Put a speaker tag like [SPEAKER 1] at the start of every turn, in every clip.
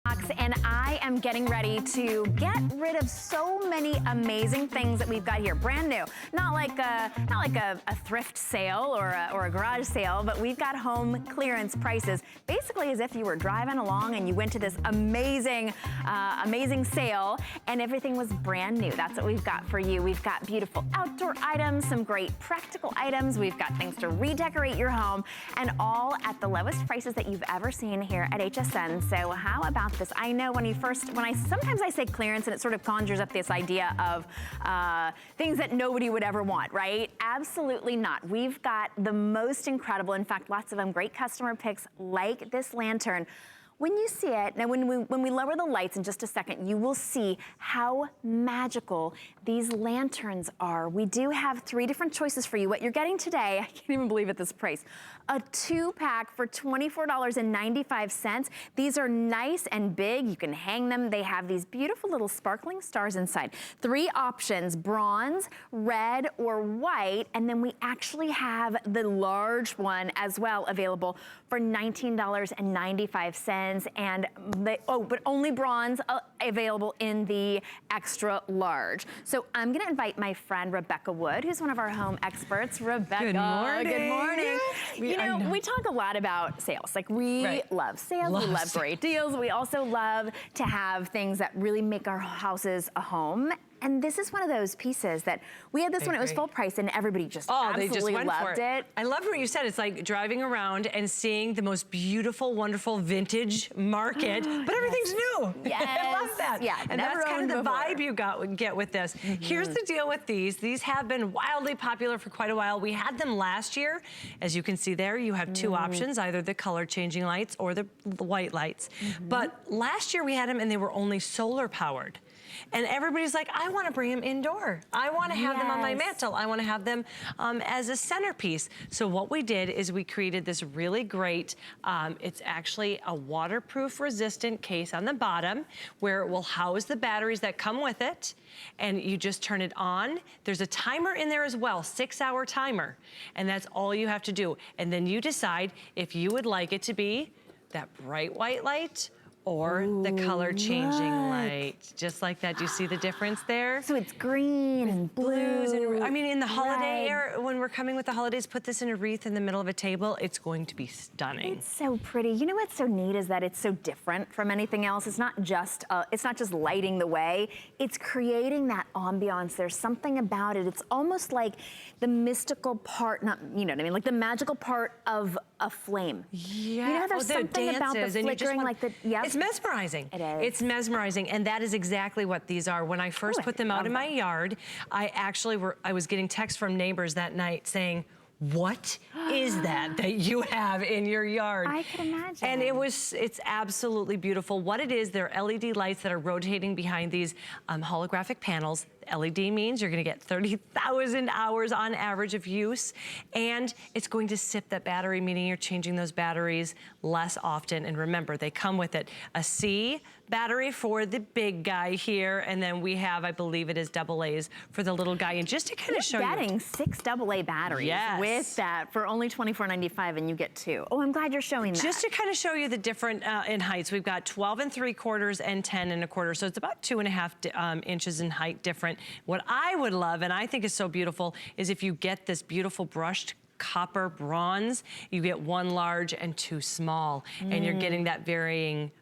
[SPEAKER 1] And I am getting ready to get rid of so many amazing things that we've got here, brand new. Not like a thrift sale or a garage sale, but we've got home clearance prices. Basically, as if you were driving along and you went to this amazing sale and everything was brand new. That's what we've got for you. We've got beautiful outdoor items, some great practical items. We've got things to redecorate your home, and all at the lowest prices that you've ever seen here at HSN. So how about this? I know sometimes I say clearance and it sort of conjures up this idea of things that nobody would ever want, right? Absolutely not. We've got the most incredible, in fact, lots of them, great customer picks like this lantern. When you see it, now when we lower the lights in just a second, you will see how magical these lanterns are. We do have 3 different choices for you. What you're getting today, I can't even believe at this price, a 2-pack for $24.95. These are nice and big. You can hang them. They have these beautiful little sparkling stars inside. 3 options, bronze, red, or white, and then we actually have the large one as well available for $19.95. But only bronze available in the extra large. So I'm gonna invite my friend Rebecca Wood, who's one of our home experts. Rebecca,
[SPEAKER 2] good morning.
[SPEAKER 1] Good morning.
[SPEAKER 2] Yes.
[SPEAKER 1] You know, we talk a lot about sales. Like we love sales, we love great deals. We also love to have things that really make our houses a home. And this is one of those pieces that we had this when it was full price and everybody just absolutely loved it.
[SPEAKER 2] I loved what you said. It's like driving around and seeing the most beautiful, wonderful vintage market, but everything's new.
[SPEAKER 1] Yes.
[SPEAKER 2] I love that.
[SPEAKER 1] Yeah,
[SPEAKER 2] and that's kind of the vibe you get with this. Here's the deal with these. These have been wildly popular for quite a while. We had them last year. As you can see there, you have 2 options, either the color changing lights or the white lights. But last year we had them and they were only solar powered. And everybody's like, I want to bring them indoor. I want to have them on my mantle. I want to have them as a centerpiece. So what we did is we created this really great, it's actually a waterproof resistant case on the bottom where it will house the batteries that come with it. And you just turn it on. There's a timer in there as well, 6-hour timer. And that's all you have to do. And then you decide if you would like it to be that bright white light or the color changing light, just like that. Do you see the difference there?
[SPEAKER 1] So it's green and blues and
[SPEAKER 2] I mean, in the holiday era, when we're coming with the holidays, put this in a wreath in the middle of a table. It's going to be stunning.
[SPEAKER 1] It's so pretty. You know what's so neat is that it's so different from anything else. It's not just lighting the way. It's creating that ambiance. There's something about it. It's almost like the mystical part, you know what I mean, like the magical part of a flame.
[SPEAKER 2] Yeah.
[SPEAKER 1] You know, there's something about the flickering,
[SPEAKER 2] It's mesmerizing.
[SPEAKER 1] It is.
[SPEAKER 2] It's mesmerizing, and that is exactly what these are. When I first put them out in my yard, I was getting texts from neighbors that night saying, what is that you have in your yard?
[SPEAKER 1] I could imagine.
[SPEAKER 2] And it's absolutely beautiful. What it is, they're LED lights that are rotating behind these holographic panels. LED means you're gonna get 30,000 hours on average of use, and it's going to sip that battery, meaning you're changing those batteries less often. And remember, they come with it. A C battery for the big guy here, and then we have, I believe it is AA's for the little guy. And just to kind of show you.
[SPEAKER 1] You're getting 6 AA batteries with that for only $24.95, and you get 2. Oh, I'm glad you're showing that.
[SPEAKER 2] Just to kind of show you the different in heights, we've got 12 3/4 and 10 1/4. So it's about 2.5 inches in height different. What I would love, and I think is so beautiful, is if you get this beautiful brushed copper bronze, you get 1 large and 2 small, and you're getting that varying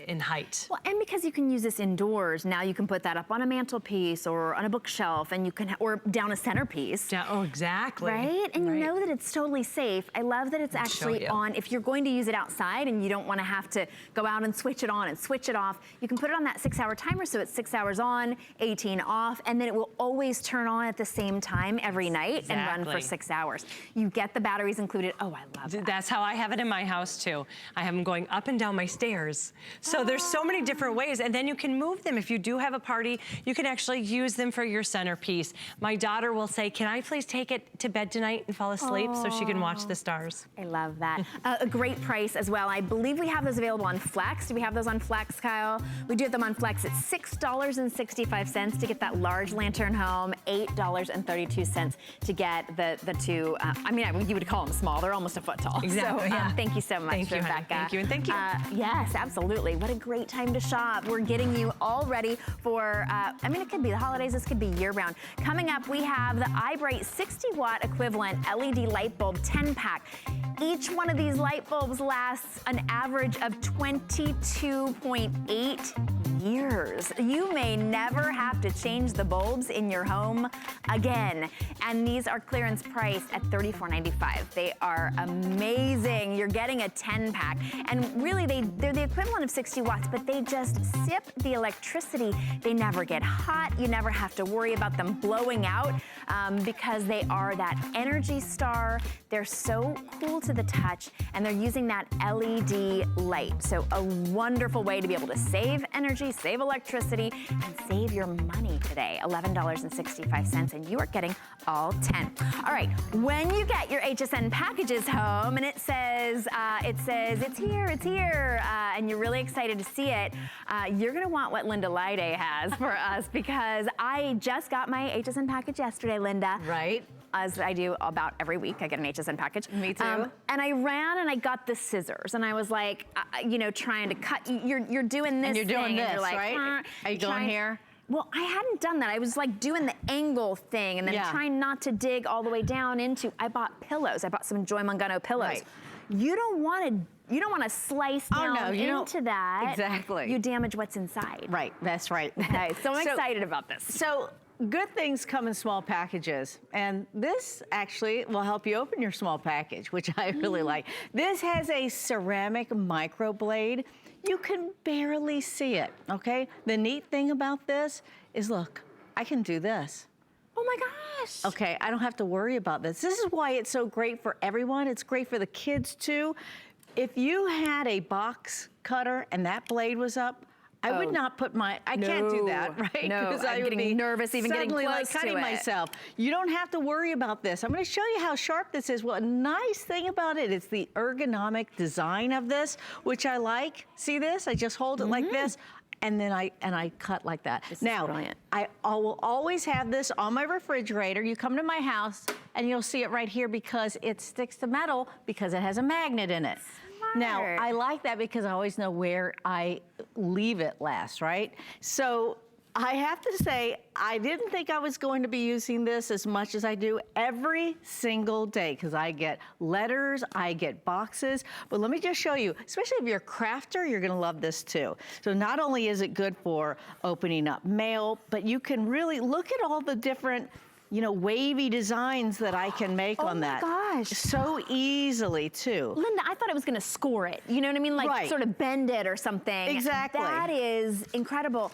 [SPEAKER 2] in height.
[SPEAKER 1] Well, and because you can use this indoors, now you can put that up on a mantelpiece or on a bookshelf, and you can, or down a centerpiece.
[SPEAKER 2] Oh, exactly.
[SPEAKER 1] Right? And you know that it's totally safe. I love that it's actually on, if you're going to use it outside and you don't want to have to go out and switch it on and switch it off, you can put it on that 6-hour timer, so it's 6 hours on, 18 off, and then it will always turn on at the same time every night and run for 6 hours. You get the batteries included. Oh, I love that.
[SPEAKER 2] That's how I have it in my house too. I have them going up and down my stairs. So there's so many different ways, and then you can move them. If you do have a party, you can actually use them for your centerpiece. My daughter will say, can I please take it to bed tonight and fall asleep so she can watch the stars?
[SPEAKER 1] I love that. A great price as well. I believe we have those available on Flex. Do we have those on Flex, Kyle? We do have them on Flex. It's $6.65 to get that large lantern home, $8.32 to get the 2, I mean, you would call them small. They're almost a foot tall.
[SPEAKER 2] Exactly,
[SPEAKER 1] so, thank you so much, Rebecca.
[SPEAKER 2] Thank you, and thank you.
[SPEAKER 1] Yes, absolutely. Absolutely. What a great time to shop. We're getting you all ready for, I mean, it could be the holidays, this could be year-round. Coming up, we have the iBright 60-watt equivalent LED light bulb 10-pack. Each one of these light bulbs lasts an average of 22.8 years. You may never have to change the bulbs in your home again. And these are clearance priced at $34.95. They are amazing. You're getting a 10-pack. And really, they're the equivalent of 60 watts, but they just sip the electricity. They never get hot. You never have to worry about them blowing out because they are that Energy Star. They're so cool to the touch, and they're using that LED light. So a wonderful way to be able to save energy, save electricity, and save your money today. $11.65, and you are getting all 10. All right, when you get your HSN packages home and it says it's here, and you're really excited to see it, you're gonna want what Linda Lyday has for us, because I just got my HSN package yesterday, Linda.
[SPEAKER 3] Right.
[SPEAKER 1] As I do about every week, I get an HSN package.
[SPEAKER 3] Me too.
[SPEAKER 1] And I ran and I got the scissors, and I was like, you know, trying to cut. You're doing this.
[SPEAKER 3] And you're doing
[SPEAKER 1] thing,
[SPEAKER 3] this,
[SPEAKER 1] and you're like,
[SPEAKER 3] right? Are you going here?
[SPEAKER 1] Well, I hadn't done that. I was like doing the angle thing, and then trying not to dig all the way down into. I bought pillows. I bought some Joy Mangano pillows.
[SPEAKER 3] Right.
[SPEAKER 1] You don't want to slice down into that.
[SPEAKER 3] Exactly.
[SPEAKER 1] You damage what's inside.
[SPEAKER 3] Right. That's right.
[SPEAKER 1] Okay. So I'm excited about this.
[SPEAKER 3] So good things come in small packages, and this actually will help you open your small package, which I really like. This has a ceramic microblade. You can barely see it, okay? The neat thing about this is, look, I can do this.
[SPEAKER 1] Oh my gosh.
[SPEAKER 3] Okay, I don't have to worry about this. This is why it's so great for everyone. It's great for the kids too. If you had a box cutter and that blade was up, I would not put I can't do that, right?
[SPEAKER 1] No,
[SPEAKER 3] because
[SPEAKER 1] I'm getting nervous even getting close
[SPEAKER 3] like cutting
[SPEAKER 1] to it.
[SPEAKER 3] myself. You don't have to worry about this. I'm gonna show you how sharp this is. Well, a nice thing about it is the ergonomic design of this, which I like. See this? I just hold it like this, and then I cut like that.
[SPEAKER 1] This
[SPEAKER 3] now,
[SPEAKER 1] is brilliant.
[SPEAKER 3] I will always have this on my refrigerator. You come to my house and you'll see it right here because it sticks to metal because it has a magnet in it. Now, I like that because I always know where I leave it last, right? So I have to say, I didn't think I was going to be using this as much as I do every single day, because I get letters, I get boxes, but let me just show you, especially if you're a crafter, you're gonna love this too. So not only is it good for opening up mail, but you can really look at all the different, you know, wavy designs that I can make on that.
[SPEAKER 1] Oh my gosh.
[SPEAKER 3] So easily too.
[SPEAKER 1] Linda, I thought I was gonna score it. You know what I mean? Like sort of bend it or something.
[SPEAKER 3] Exactly.
[SPEAKER 1] That is incredible.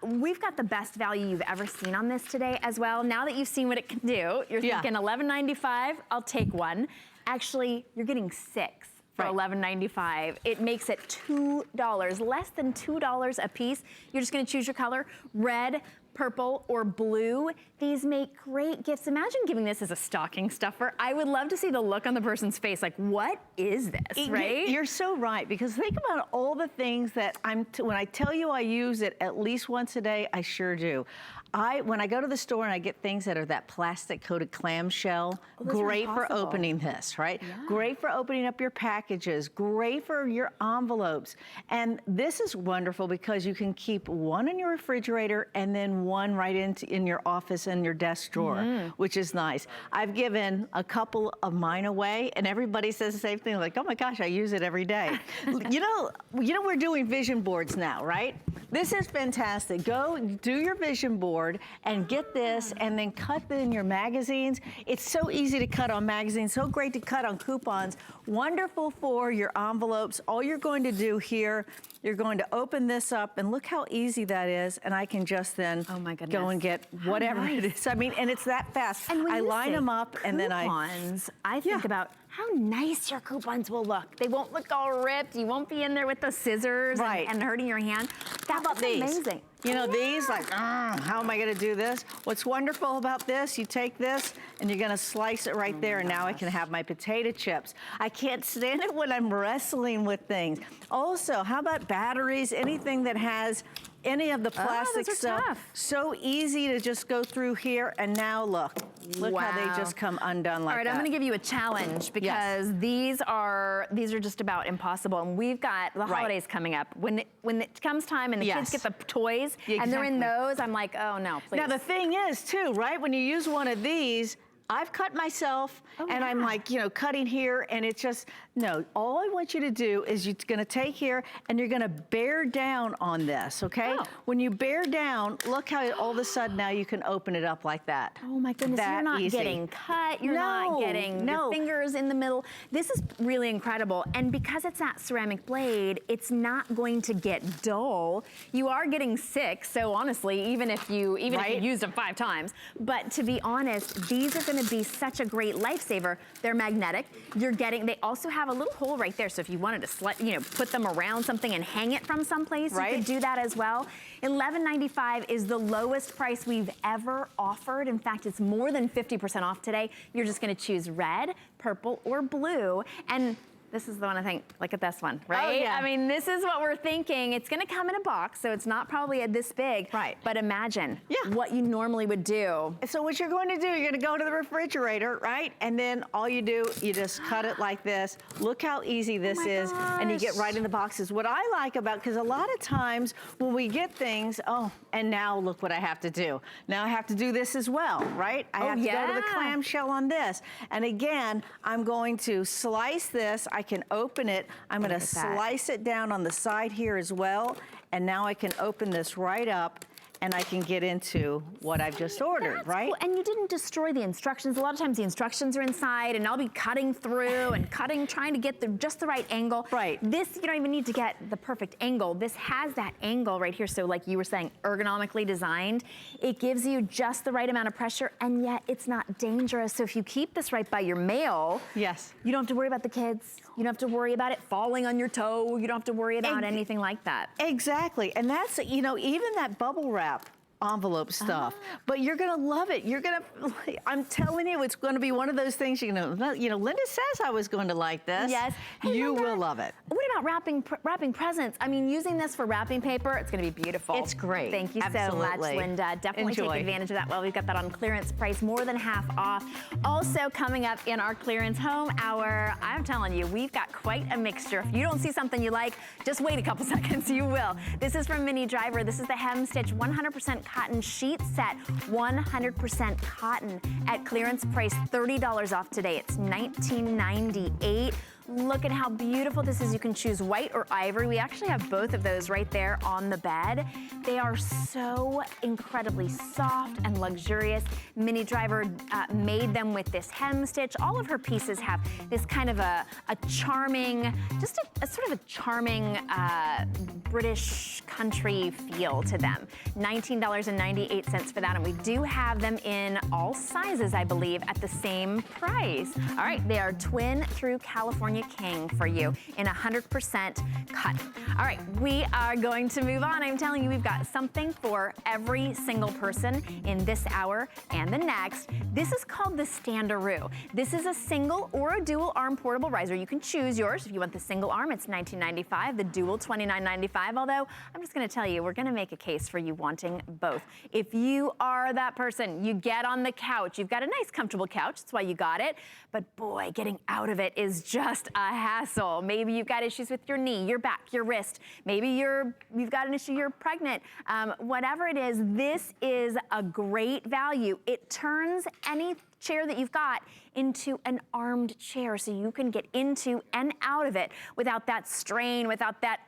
[SPEAKER 1] We've got the best value you've ever seen on this today as well. Now that you've seen what it can do, you're thinking $11.95, I'll take one. Actually, you're getting 6 for $11.95. It makes it $2, less than $2 a piece. You're just gonna choose your color, red, purple, or blue. These make great gifts. Imagine giving this as a stocking stuffer. I would love to see the look on the person's face, like, what is this, right?
[SPEAKER 3] You're so right, because think about all the things that when I tell you I use it at least once a day, I sure do. When I go to the store and I get things that are that plastic coated clamshell, great for opening this, right? Yeah. Great for opening up your packages, great for your envelopes. And this is wonderful because you can keep one in your refrigerator and then one right in your office and your desk drawer, which is nice. I've given a couple of mine away, and everybody says the same thing, like, oh my gosh, I use it every day. you know, we're doing vision boards now, right? This is fantastic. Go do your vision board and get this, and then cut in your magazines. It's so easy to cut on magazines, so great to cut on coupons. Wonderful for your envelopes. All you're going to do here, you're going to open this up, and look how easy that is, and I can just then go and get whatever it is. I mean, and it's that fast.
[SPEAKER 1] And
[SPEAKER 3] I line them up, and then
[SPEAKER 1] I think about how nice your coupons will look. They won't look all ripped. You won't be in there with the scissors and hurting your hand.
[SPEAKER 3] How about these?
[SPEAKER 1] Amazing.
[SPEAKER 3] You know, these, like, how am I gonna do this? What's wonderful about this, you take this and you're gonna slice it right there, and now I can have my potato chips. I can't stand it when I'm wrestling with things. Also, how about batteries? Anything that has any of the plastic stuff. So easy to just go through here, and now look. Look how they just come undone like that.
[SPEAKER 1] All right, I'm gonna give you a challenge because these are just about impossible. And we've got the holidays coming up. When it comes time and the kids get the toys and they're in those, I'm like, oh no, please.
[SPEAKER 3] Now the thing is too, right? When you use one of these, I've cut myself and I'm like, you know, cutting here and it's just, no, all I want you to do is you're gonna take here and you're gonna bear down on this, okay? When you bear down, look how all of a sudden now you can open it up like that.
[SPEAKER 1] Oh my goodness, you're not getting cut, you're not getting your fingers in the middle. This is really incredible. And because it's that ceramic blade, it's not going to get dull. You are getting sick, so honestly, even if you used them 5 times. But to be honest, these are gonna be such a great lifesaver. They're magnetic. They also have a little hole right there, so if you wanted to put them around something and hang it from someplace, you could do that as well. $11.95 is the lowest price we've ever offered. In fact, it's more than 50% off today. You're just gonna choose red, purple, or blue. And this is the one I think, look at this one, right? Oh, yeah. I mean, this is what we're thinking. It's gonna come in a box, so it's not probably this big. Right. But imagine what you normally would do.
[SPEAKER 3] So what you're going to do, you're gonna go to the refrigerator, right? And then all you do, you just cut it like this. Look how easy this is. And you get right in the boxes. What I like about, because a lot of times when we get things, and now look what I have to do. Now I have to do this as well, right? I have to go to the clamshell on this. And again, I'm going to slice this. I can open it. I'm gonna slice it down on the side here as well. And now I can open this right up and I can get into what I've just ordered, right?
[SPEAKER 1] Cool. And you didn't destroy the instructions. A lot of times the instructions are inside and I'll be cutting through and trying to get just the right angle. Right. This, you don't even need to get the perfect angle. This has that angle right here. So like you were saying, ergonomically designed. It gives you just the right amount of pressure and yet it's not dangerous. So if you keep this right by your mail, you don't have to worry about the kids. You don't have to worry about it falling on your toe. You don't have to worry about anything like that.
[SPEAKER 3] Exactly, and that's, you know, even that bubble wrap envelope stuff, but you're gonna love it. You're gonna, I'm telling you, it's gonna be one of those things, you know, Linda says I was going to like this. Yes. Hey, you will love it.
[SPEAKER 1] What about wrapping presents? I mean, using this for wrapping paper, it's gonna be beautiful.
[SPEAKER 3] It's great.
[SPEAKER 1] Thank you so much, Linda. Definitely take advantage of that. Well, we've got that on clearance price, more than half off. Also coming up in our clearance home hour, I'm telling you, we've got quite a mixture. If you don't see something you like, just wait a couple seconds, you will. This is from Mini Driver. This is the Hem Stitch 100% cotton sheet set, 100% cotton at clearance price, $30 off today. It's $19.98. Look at how beautiful this is. You can choose white or ivory. We actually have both of those right there on the bed. They are so incredibly soft and luxurious. Mini Driver made them with this hem stitch. All of her pieces have this kind of a charming, just a sort of a charming British country feel to them. $19.98 for that, and we do have them in all sizes, I believe, at the same price. All right, they are twin through California King for you in 100% cotton. All right, we are going to move on. I'm telling you, we've got something for every single person in this hour and the next. This is called the Standaroo. This is a single or a dual arm portable riser. You can choose yours. If you want the single arm, it's $19.95, the dual $29.95. Although I'm just gonna tell you, we're gonna make a case for you wanting both. If you are that person, you get on the couch, you've got a nice comfortable couch, that's why you got it, but boy, getting out of it is just a hassle. Maybe you've got issues with your knee, your back, your wrist. Maybe you've got an issue, you're pregnant. Whatever it is, this is a great value. It turns any chair that you've got into an armed chair, so you can get into and out of it without that strain, without that,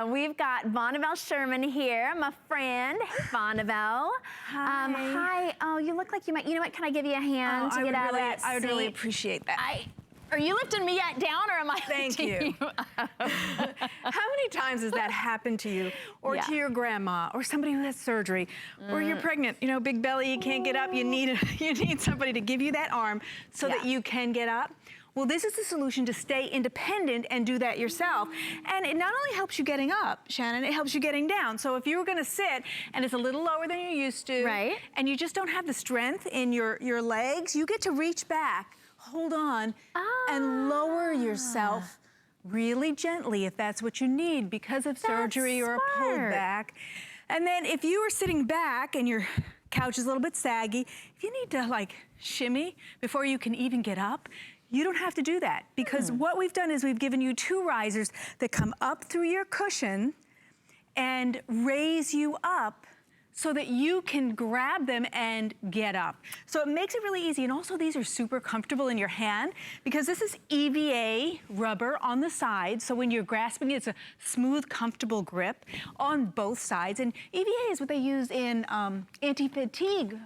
[SPEAKER 1] we've got Vonabelle Sherman here, my friend. Hey, Vonabelle.
[SPEAKER 4] Hi.
[SPEAKER 1] Hi. Oh, you look like you might, you know what, can I give you a hand to get out of that seat?
[SPEAKER 4] I would really appreciate that.
[SPEAKER 1] Are you lifting me down or am I
[SPEAKER 4] Thank you. How many times has that happened to you or to your grandma or somebody who has surgery or you're pregnant, you know, big belly, you can't get up, you need somebody to give you that arm so that you can get up? Well, this is the solution to stay independent and do that yourself. And it not only helps you getting up, Shannon, it helps you getting down. So if you were gonna sit and it's a little lower than you're used to, and you just don't have the strength in your legs, you get to reach back, hold on, and lower yourself really gently if that's what you need because of surgery or a pulled back. And then if you are sitting back and you're couch is a little bit saggy, if you need to like shimmy before you can even get up, you don't have to do that, because what we've done is we've given you 2 risers that come up through your cushion and raise you up so that you can grab them and get up. So it makes it really easy. And also these are super comfortable in your hand because this is EVA rubber on the side. So when you're grasping it, it's a smooth, comfortable grip on both sides. And EVA is what they use in anti-fatigue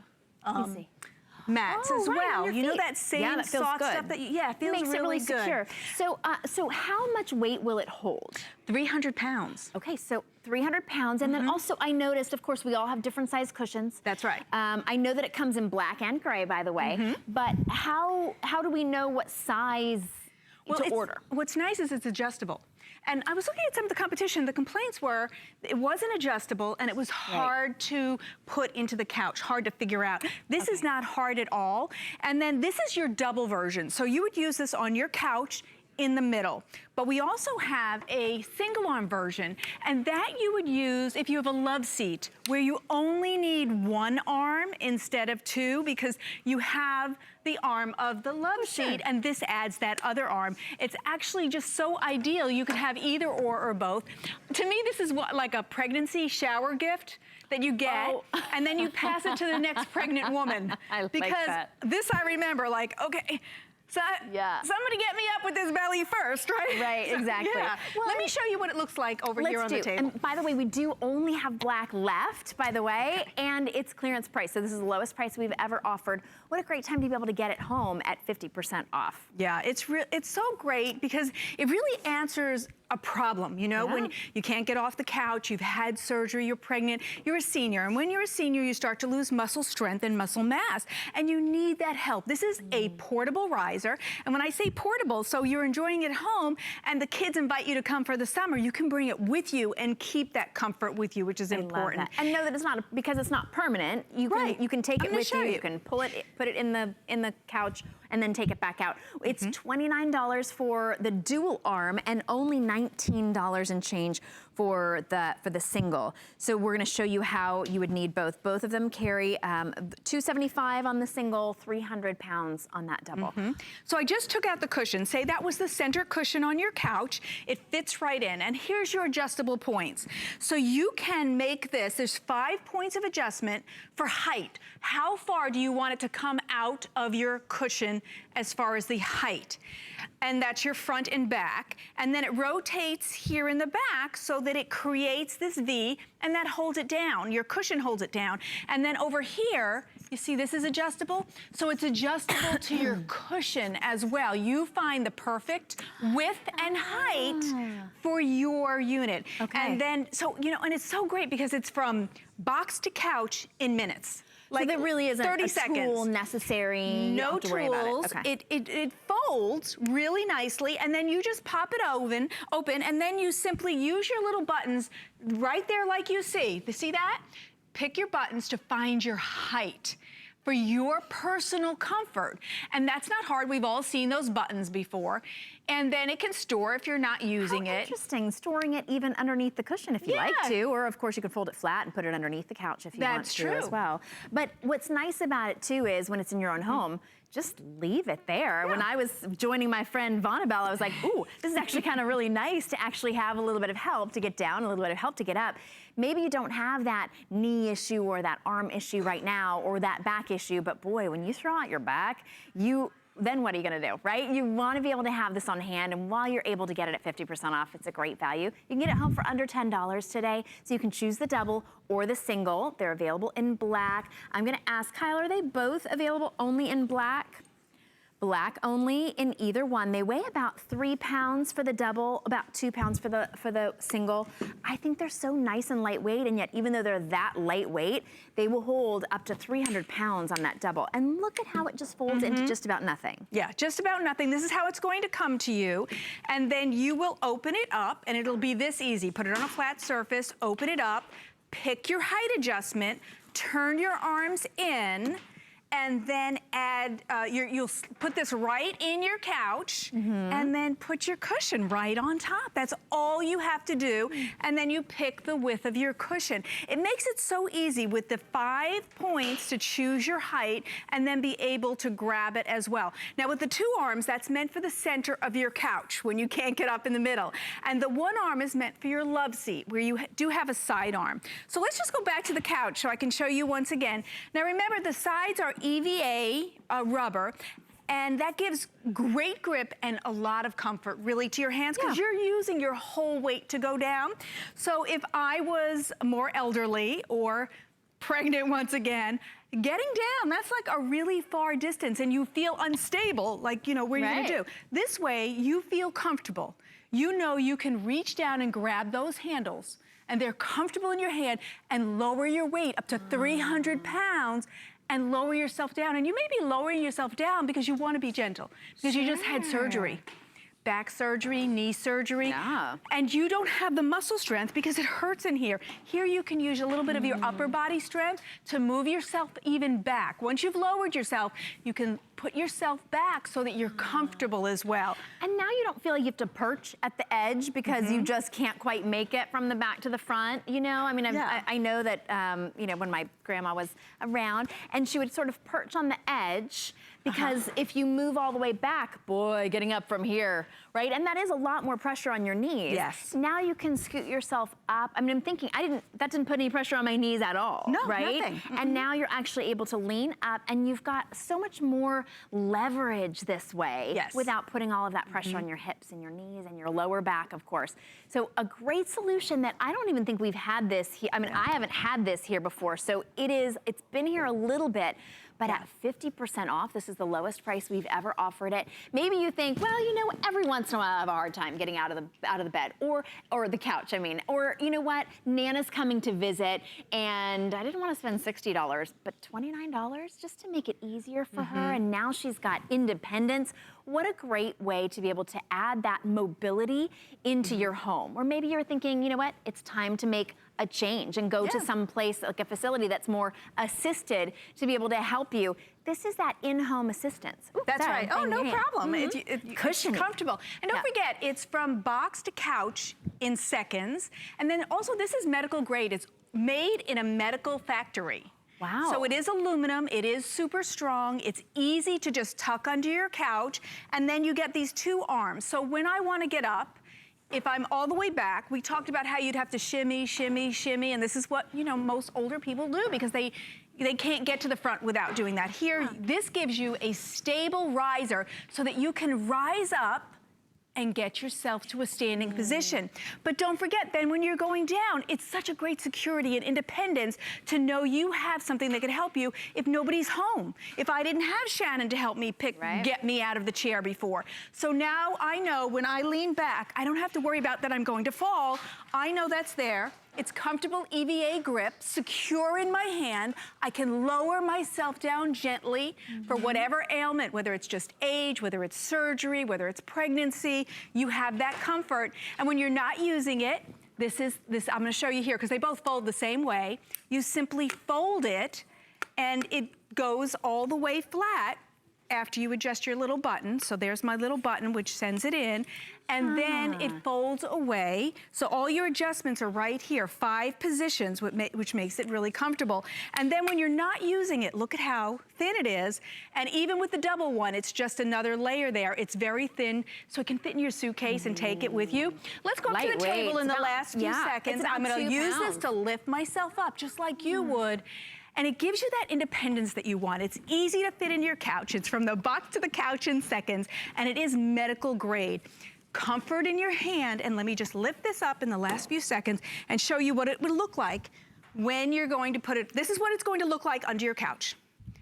[SPEAKER 4] mats as well. You know that same soft stuff that it feels
[SPEAKER 1] Makes it really
[SPEAKER 4] good.
[SPEAKER 1] secure. So, so how much weight will it hold?
[SPEAKER 4] 300 pounds.
[SPEAKER 1] Okay, so 300 pounds. And then also I noticed, of course, we all have different size cushions.
[SPEAKER 4] That's right.
[SPEAKER 1] I know that it comes in black and gray, by the way, but how do we know what size to order?
[SPEAKER 4] What's nice is it's adjustable. And I was looking at some of the competition, the complaints were it wasn't adjustable and it was hard to put into the couch, hard to figure out. This is not hard at all. And then this is your double version. So you would use this on your couch in the middle. But we also have a single arm version, and that you would use if you have a love seat where you only need 1 arm instead of 2, because you have the arm of the love seat and this adds that other arm. It's actually just so ideal. You could have either or both. To me, this is what, like a pregnancy shower gift that you get, and then you pass it to the next pregnant woman.
[SPEAKER 1] I like
[SPEAKER 4] because
[SPEAKER 1] that.
[SPEAKER 4] this I remember, like, okay, so somebody get me up with this belly first, right?
[SPEAKER 1] Right, exactly.
[SPEAKER 4] Well, let me show you what it looks like over here on the table.
[SPEAKER 1] And by the way, we do only have black left, by the way, and it's clearance price. So this is the lowest price we've ever offered. What a great time to be able to get it home at 50% off.
[SPEAKER 4] Yeah, it's so great because it really answers a problem, you know, when you can't get off the couch, you've had surgery, you're pregnant, you're a senior, and when you're a senior, you start to lose muscle strength and muscle mass, and you need that help. This is a portable riser, and when I say portable, so you're enjoying it at home, and the kids invite you to come for the summer, you can bring it with you and keep that comfort with you, which is important.
[SPEAKER 1] Love that. And know that it's not, because it's not permanent, you can take it with you, you can pull it, put it in the couch, and then take it back out. It's $29 for the dual arm and only $19 and change for the single. So we're gonna show you how you would need both. Both of them carry $275 on the single, 300 pounds on that double.
[SPEAKER 4] So I just took out the cushion. Say that was the center cushion on your couch. It fits right in. And here's your adjustable points. So you can make this, there's 5 points of adjustment for height. How far do you want it to come out of your cushion as far as the height? And that's your front and back. And then it rotates here in the back so that it creates this V, and that holds it down. Your cushion holds it down. And then over here, you see this is adjustable? So it's adjustable to your cushion as well. You find the perfect width and height for your unit. And then, so, you know, and it's so great because it's from box to couch in minutes.
[SPEAKER 1] Like, so there really isn't
[SPEAKER 4] 30
[SPEAKER 1] a
[SPEAKER 4] seconds.
[SPEAKER 1] Tool necessary.
[SPEAKER 4] No
[SPEAKER 1] to worry about
[SPEAKER 4] tools.
[SPEAKER 1] It. Okay.
[SPEAKER 4] It folds really nicely, and then you just pop it open, and then you simply use your little buttons right there like you see. You see that? Pick your buttons to find your height for your personal comfort. And that's not hard. We've all seen those buttons before. And then it can store if you're not using it.
[SPEAKER 1] Interesting, storing it even underneath the cushion if you like to, or of course you could fold it flat and put it underneath the couch if you want to as well. But what's nice about it too is when it's in your own home, just leave it there. When I was joining my friend Vonabelle, I was like, ooh, this is actually kind of really nice to actually have a little bit of help to get down, a little bit of help to get up. Maybe you don't have that knee issue or that arm issue right now or that back issue, but boy, when you throw out your back, then what are you gonna do, right? You wanna be able to have this on hand, and while you're able to get it at 50% off, it's a great value. You can get it home for under $10 today, so you can choose the double or the single. They're available in black. I'm gonna ask Kyle, are they both available only in black? Black only in either one. They weigh about 3 pounds for the double, about 2 pounds for the single. I think they're so nice and lightweight, and yet even though they're that lightweight, they will hold up to 300 pounds on that double. And look at how it just folds into just about nothing.
[SPEAKER 4] Yeah, just about nothing. This is how it's going to come to you. And then you will open it up, and it'll be this easy. Put it on a flat surface, open it up, pick your height adjustment, turn your arms in, and then add, you'll put this right in your couch, and then put your cushion right on top. That's all you have to do, and then you pick the width of your cushion. It makes it so easy with the 5 points to choose your height, and then be able to grab it as well. Now with the 2 arms, that's meant for the center of your couch when you can't get up in the middle. And the 1 arm is meant for your love seat, where you do have a side arm. So let's just go back to the couch so I can show you once again. Now remember, the sides are EVA rubber, and that gives great grip and a lot of comfort really to your hands, because you're using your whole weight to go down. So if I was more elderly or pregnant once again, getting down, that's like a really far distance, and you feel unstable, like, you know, what are you gonna do? This way, you feel comfortable. You know you can reach down and grab those handles, and they're comfortable in your hand, and lower your weight up to 300 pounds, and lower yourself down. And you may be lowering yourself down because you want to be gentle, because you just had surgery. Back surgery, knee surgery, and you don't have the muscle strength because it hurts in here. Here you can use a little bit of your upper body strength to move yourself even back. Once you've lowered yourself, you can put yourself back so that you're comfortable as well.
[SPEAKER 1] And now you don't feel like you have to perch at the edge because you just can't quite make it from the back to the front, you know? I mean, I know that, you know, when my grandma was around, and she would sort of perch on the edge, because if you move all the way back, boy, getting up from here, right? And that is a lot more pressure on your knees.
[SPEAKER 3] Yes.
[SPEAKER 1] Now you can scoot yourself up. I mean, I'm thinking, that didn't put any pressure on my knees at all,
[SPEAKER 3] no,
[SPEAKER 1] right?
[SPEAKER 3] Nothing.
[SPEAKER 1] And now you're actually able to lean up, and you've got so much more leverage this way without putting all of that pressure on your hips and your knees and your lower back, of course. So a great solution that I don't even think we've had this here. I mean, I haven't had this here before, so it's been here a little bit, but at 50% off, this is the lowest price we've ever offered it. Maybe you think, well, you know, every once in a while I have a hard time getting out of the bed, or the couch, I mean, or you know what, Nana's coming to visit, and I didn't want to spend $60, but $29 just to make it easier for her, and now she's got independence. What a great way to be able to add that mobility into your home. Or maybe you're thinking, you know what, it's time to make a change and go to some place, like a facility that's more assisted, to be able to help you. This is that in-home assistance. Ooh,
[SPEAKER 4] that's right. Oh, no problem. It's comfortable. And don't forget, it's from box to couch in seconds. And then also, this is medical grade. It's made in a medical factory.
[SPEAKER 1] Wow.
[SPEAKER 4] So it is aluminum, it is super strong, it's easy to just tuck under your couch, and then you get these 2 arms. So when I want to get up, if I'm all the way back, we talked about how you'd have to shimmy, shimmy, shimmy, and this is what, you know, most older people do, because they can't get to the front without doing that. Here, this gives you a stable riser so that you can rise up and get yourself to a standing position. But don't forget, then when you're going down, it's such a great security and independence to know you have something that can help you if nobody's home. If I didn't have Shannon to help me get me out of the chair before. So now I know when I lean back, I don't have to worry about that I'm going to fall. I know that's there. It's comfortable EVA grip, secure in my hand. I can lower myself down gently for whatever ailment, whether it's just age, whether it's surgery, whether it's pregnancy, you have that comfort. And when you're not using it, I'm gonna show you here, because they both fold the same way. You simply fold it, and it goes all the way flat after you adjust your little button. So there's my little button, which sends it in, and then it folds away. So all your adjustments are right here, 5 positions, which makes it really comfortable. And then when you're not using it, look at how thin it is. And even with the double one, it's just another layer there. It's very thin, so it can fit in your suitcase and take it with you. Let's go up to the table in the last few seconds. I'm gonna use this to lift myself up, just like you would. And it gives you that independence that you want. It's easy to fit into your couch. It's from the box to the couch in seconds, and it is medical grade. Comfort in your hand, and let me just lift this up in the last few seconds and show you what it would look like when you're going to put it. This is what it's going to look like under your couch.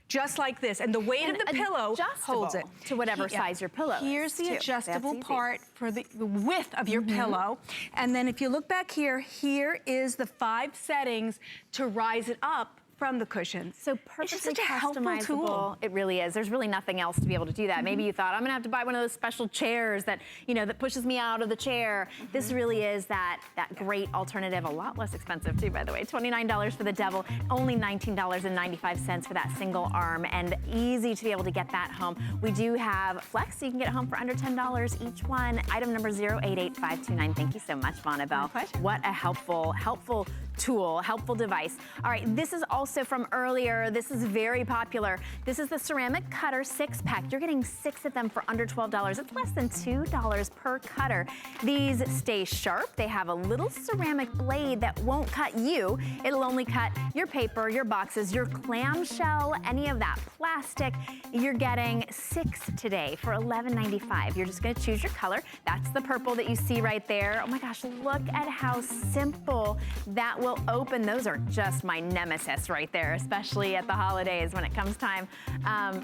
[SPEAKER 4] Just like this, and the weight of the pillow holds it.
[SPEAKER 1] To whatever size your pillow is.
[SPEAKER 4] Here's the adjustable part for the width of your pillow. And then if you look back here, here is the 5 settings to rise it up from the cushions.
[SPEAKER 1] So
[SPEAKER 4] It's just
[SPEAKER 1] perfectly
[SPEAKER 4] such a helpful
[SPEAKER 1] customizable.
[SPEAKER 4] tool.
[SPEAKER 1] It really is. There's really nothing else to be able to do that. Maybe you thought, I'm gonna have to buy one of those special chairs that, you know, that pushes me out of the chair. This really is that great alternative, a lot less expensive too, by the way. $29 for the Devil, only $19.95 for that single arm, and easy to be able to get that home. We do have Flex, so you can get it home for under $10 each one. Item number 088529. Thank you so much, Vonabelle.
[SPEAKER 4] My pleasure.
[SPEAKER 1] What a helpful tool, helpful device. All right, this is also from earlier. This is very popular. This is the ceramic cutter 6-pack. You're getting 6 of them for under $12. It's less than $2 per cutter. These stay sharp. They have a little ceramic blade that won't cut you. It'll only cut your paper, your boxes, your clamshell, any of that plastic. You're getting 6 today for $11.95. You're just gonna choose your color. That's the purple that you see right there. Oh my gosh, look at how simple that will open. Those are just my nemesis right there, especially at the holidays when it comes time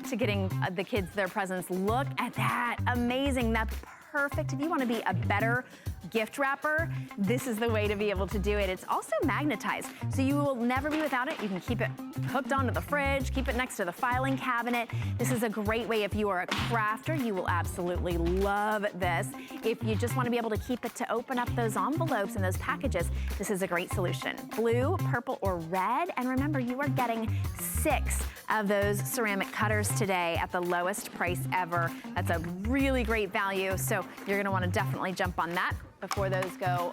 [SPEAKER 1] to getting the kids their presents. Look at that, amazing. That's perfect. If you want to be a better gift wrapper, this is the way to be able to do it. It's also magnetized, so you will never be without it. You can keep it hooked onto the fridge, keep it next to the filing cabinet. This is a great way if you are a crafter. You will absolutely love this. If you just want to be able to keep it to open up those envelopes and those packages, this is a great solution. Blue, purple, or red. And remember, you are getting 6 of those ceramic cutters today at the lowest price ever. That's a really great value, so you're going to want to definitely jump on that before those go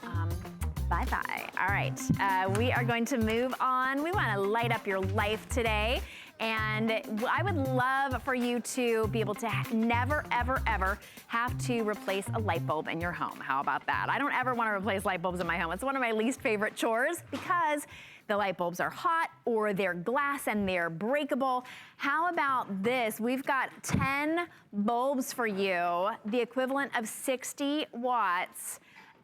[SPEAKER 1] bye-bye. All right, we are going to move on. We want to light up your life today. And I would love for you to be able to never, ever, ever have to replace a light bulb in your home. How about that? I don't ever want to replace light bulbs in my home. It's one of my least favorite chores because the light bulbs are hot or they're glass and they're breakable. How about this? We've got 10 bulbs for you, the equivalent of 60 watts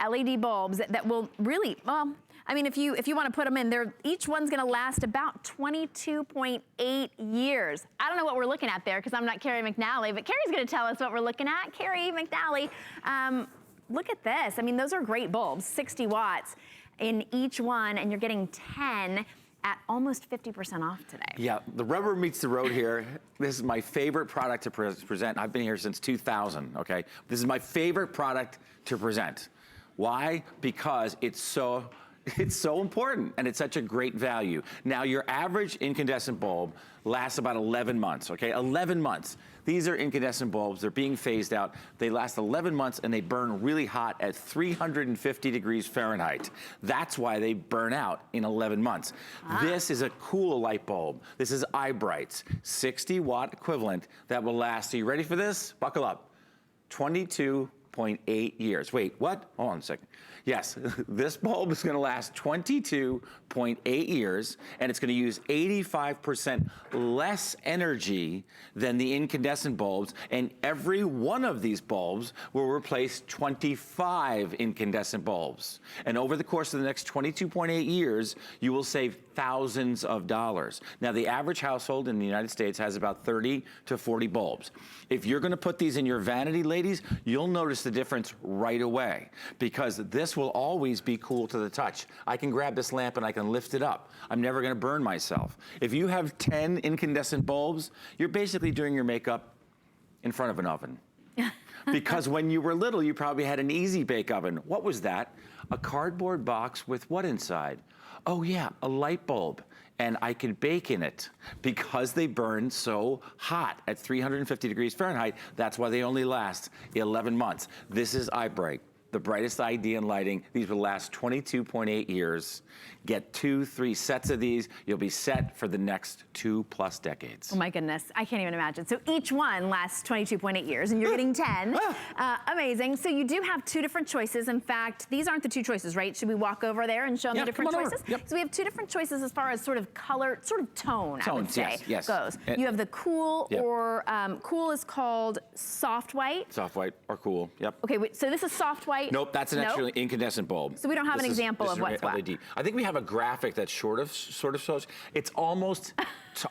[SPEAKER 1] LED bulbs that will really, well, I mean, if you want to put them in there, each one's going to last about 22.8 years. I don't know what we're looking at there because I'm not Carrie McNally, but Carrie's going to tell us what we're looking at. Carrie McNally, look at this. I mean, those are great bulbs, 60 watts in each one, and you're getting 10 at almost 50% off today.
[SPEAKER 5] Yeah, the rubber meets the road here. This is my favorite product to present. I've been here since 2000, okay? This is my favorite product to present. Why? Because it's so important and it's such a great value. Now, your average incandescent bulb lasts about 11 months, okay? 11 months. These are incandescent bulbs. They're being phased out. They last 11 months and they burn really hot at 350 degrees Fahrenheit. That's why they burn out in 11 months. This is a cool light bulb. This is iBright's 60-watt equivalent that will last, are you ready for this? Buckle up. 22.8 years. Wait, what? Hold on a second. Yes, this bulb is going to last 22.8 years, and it's going to use 85% less energy than the incandescent bulbs, and every one of these bulbs will replace 25 incandescent bulbs. And over the course of the next 22.8 years, you will save thousands of dollars. Now, the average household in the United States has about 30 to 40 bulbs. If you're going to put these in your vanity, ladies, you'll notice the difference right away, because this will always be cool to the touch. I can grab this lamp and I can lift it up. I'm never going to burn myself. If you have 10 incandescent bulbs, you're basically doing your makeup in front of an oven. Because when you were little, you probably had an easy bake oven. What was that? A cardboard box with what inside? Oh yeah, a light bulb. And I could bake in it because they burn so hot at 350 degrees Fahrenheit. That's why they only last 11 months. This is iBright, the brightest idea in lighting. These will last 22.8 years. Get 2-3 sets of these. You'll be set for the next 2+ decades.
[SPEAKER 1] Oh my goodness, I can't even imagine. So each one lasts 22.8 years and you're getting 10. Amazing. So you do have 2 different choices. In fact, these aren't the 2 choices, right? Should we walk over there and show them the different choices?
[SPEAKER 5] Yep.
[SPEAKER 1] So we have 2 different choices as far as sort of color, sort of tone, I would say,
[SPEAKER 5] yes.
[SPEAKER 1] goes. You have the cool, or cool is called soft white.
[SPEAKER 5] Soft white or cool, yep.
[SPEAKER 1] Okay, so this is soft white. right?
[SPEAKER 5] Nope, that's an
[SPEAKER 1] Nope.
[SPEAKER 5] actually incandescent bulb.
[SPEAKER 1] So we don't have an example of what's what.
[SPEAKER 5] LED. I think we have a graphic that sort of shows. It's almost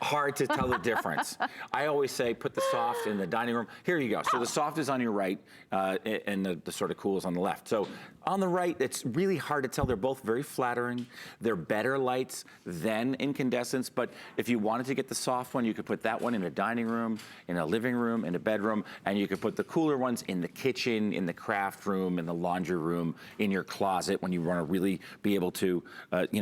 [SPEAKER 5] hard to tell the difference. I always say put the soft in the dining room. Here you go. So the soft is on your right, and the sort of cool is on the left. So on the right, it's really hard to tell. They're both very flattering. They're better lights than incandescents, but if you wanted to get the soft one, you could put that one in a dining room, in a living room, in a bedroom, and you could put the cooler ones in the kitchen, in the craft room, in the laundry room, in your closet when you want to really be able to,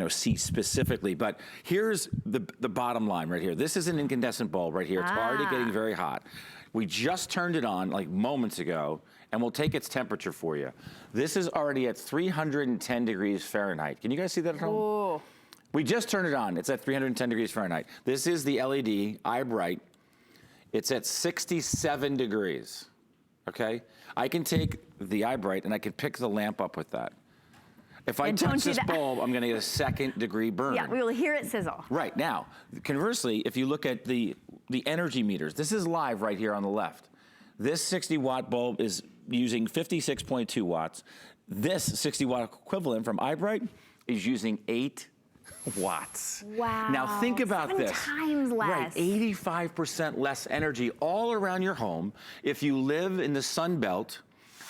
[SPEAKER 5] see specifically. But here's the bottom line right here. This is an incandescent bulb right here. It's already getting very hot. We just turned it on like moments ago, and we'll take its temperature for you. This is already at 310 degrees Fahrenheit. Can you guys see that at home?
[SPEAKER 1] Oh.
[SPEAKER 5] We just turned it on. It's at 310 degrees Fahrenheit. This is the LED, iBright. It's at 67 degrees, okay? I can take the iBright and I can pick the lamp up with that. If I touch this bulb, I'm gonna get a 2nd degree burn.
[SPEAKER 1] Yeah, we will hear it sizzle.
[SPEAKER 5] Right, now, conversely, if you look at the energy meters, this is live right here on the left. This 60 watt bulb is using 56.2 watts. This 60 watt equivalent from iBright is using 8 watts.
[SPEAKER 1] Wow.
[SPEAKER 5] Now think about
[SPEAKER 1] 7
[SPEAKER 5] this.
[SPEAKER 1] times less.
[SPEAKER 5] Right, 85% less energy all around your home. If you live in the Sun Belt,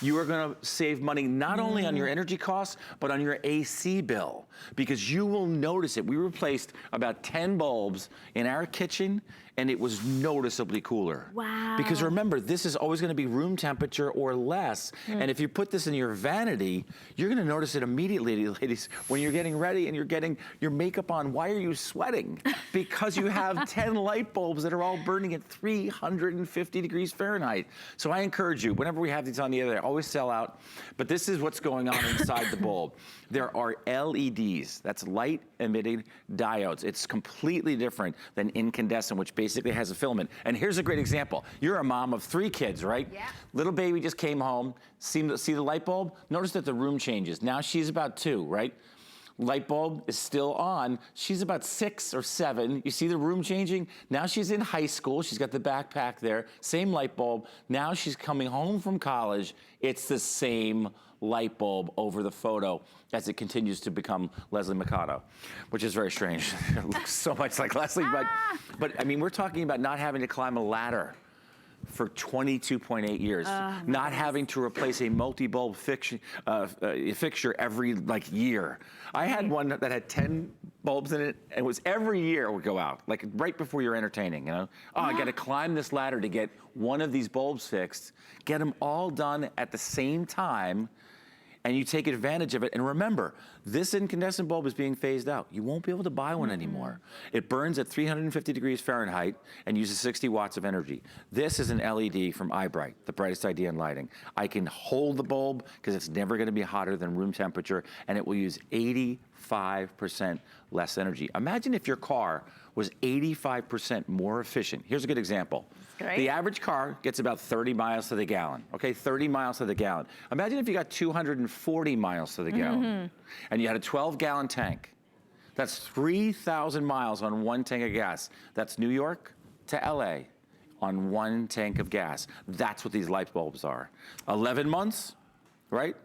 [SPEAKER 5] you are gonna save money not only on your energy costs, but on your AC bill, because you will notice it. We replaced about 10 bulbs in our kitchen, and it was noticeably cooler.
[SPEAKER 1] Wow.
[SPEAKER 5] Because remember, this is always gonna be room temperature or less, and if you put this in your vanity, you're gonna notice it immediately, ladies, when you're getting ready and you're getting your makeup on. Why are you sweating? Because you have 10 light bulbs that are all burning at 350 degrees Fahrenheit. So I encourage you, whenever we have these on the other, they always sell out, but this is what's going on inside the bulb. There are LEDs, that's light emitting diodes. It's completely different than incandescent, which basically has a filament. And here's a great example. You're a mom of 3 kids, right?
[SPEAKER 1] Yeah.
[SPEAKER 5] Little baby just came home, see the light bulb? Notice that the room changes. Now she's about 2, right? Light bulb is still on. She's about 6 or 7. You see the room changing? Now she's in high school. She's got the backpack there. Same light bulb. Now she's coming home from college. It's the same light bulb over the photo as it continues to become Leslie Mikado, which is very strange. It looks so much like Leslie, but I mean, we're talking about not having to climb a ladder for 22.8 years, not having to replace a multi-bulb fixture every year. I had one that had 10 bulbs in it, and it was every year it would go out, like right before you're entertaining, Oh, I gotta climb this ladder to get one of these bulbs fixed, get them all done at the same time, and you take advantage of it. And remember, this incandescent bulb is being phased out. You won't be able to buy one anymore. It burns at 350 degrees Fahrenheit and uses 60 watts of energy. This is an LED from iBright, the brightest idea in lighting. I can hold the bulb because it's never gonna be hotter than room temperature, and it will use 85% less energy. Imagine if your car was 85% more efficient. Here's a good example.
[SPEAKER 1] Great.
[SPEAKER 5] The average car gets about 30 miles to the gallon, okay? 30 miles to the gallon. Imagine if you got 240 miles to the gallon, and you had a 12-gallon tank. That's 3,000 miles on one tank of gas. That's New York to LA on one tank of gas. That's what these light bulbs are. 11 months, right?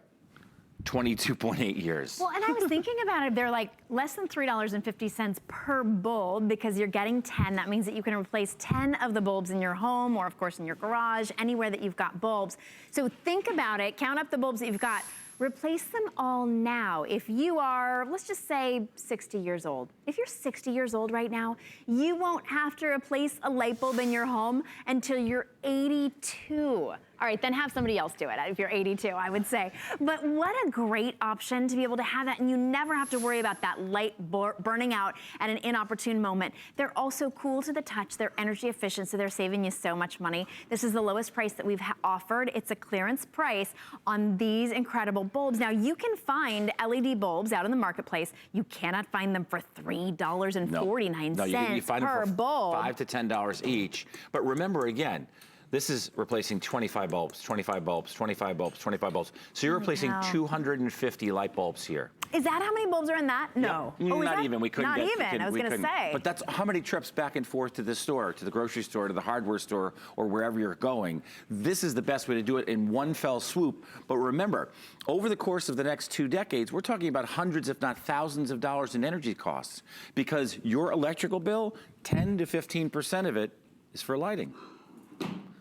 [SPEAKER 5] 22.8 years.
[SPEAKER 1] Well, and I was thinking about it, they're like less than $3.50 per bulb because you're getting 10. That means that you can replace 10 of the bulbs in your home or of course in your garage, anywhere that you've got bulbs. So think about it, count up the bulbs that you've got. Replace them all now. If you are, let's just say 60 years old. If you're 60 years old right now, you won't have to replace a light bulb in your home until you're 82. All right, then have somebody else do it if you're 82, I would say. But what a great option to be able to have that, and you never have to worry about that light burning out at an inopportune moment. They're also cool to the touch. They're energy efficient, so they're saving you so much money. This is the lowest price that we've offered. It's a clearance price on these incredible bulbs. Now, you can find LED bulbs out in the marketplace. You cannot find them for $3.49
[SPEAKER 5] no, you find
[SPEAKER 1] per
[SPEAKER 5] them for
[SPEAKER 1] bulb.
[SPEAKER 5] $5 to $10 each. But remember, again, this is replacing 25 bulbs, 25 bulbs, 25 bulbs, 25 bulbs. So you're replacing 250 light bulbs here.
[SPEAKER 1] Is that how many bulbs are in that? No.
[SPEAKER 5] Yeah.
[SPEAKER 1] Oh, is
[SPEAKER 5] Not
[SPEAKER 1] that-
[SPEAKER 5] even. We couldn't
[SPEAKER 1] Not
[SPEAKER 5] get.
[SPEAKER 1] even. I was going to say.
[SPEAKER 5] But that's how many trips back and forth to the store, to the grocery store, to the hardware store, or wherever you're going. This is the best way to do it in one fell swoop. But remember, over the course of the next 2 decades, we're talking about hundreds, if not thousands of dollars in energy costs, because your electrical bill, 10 to 15% of it is for lighting.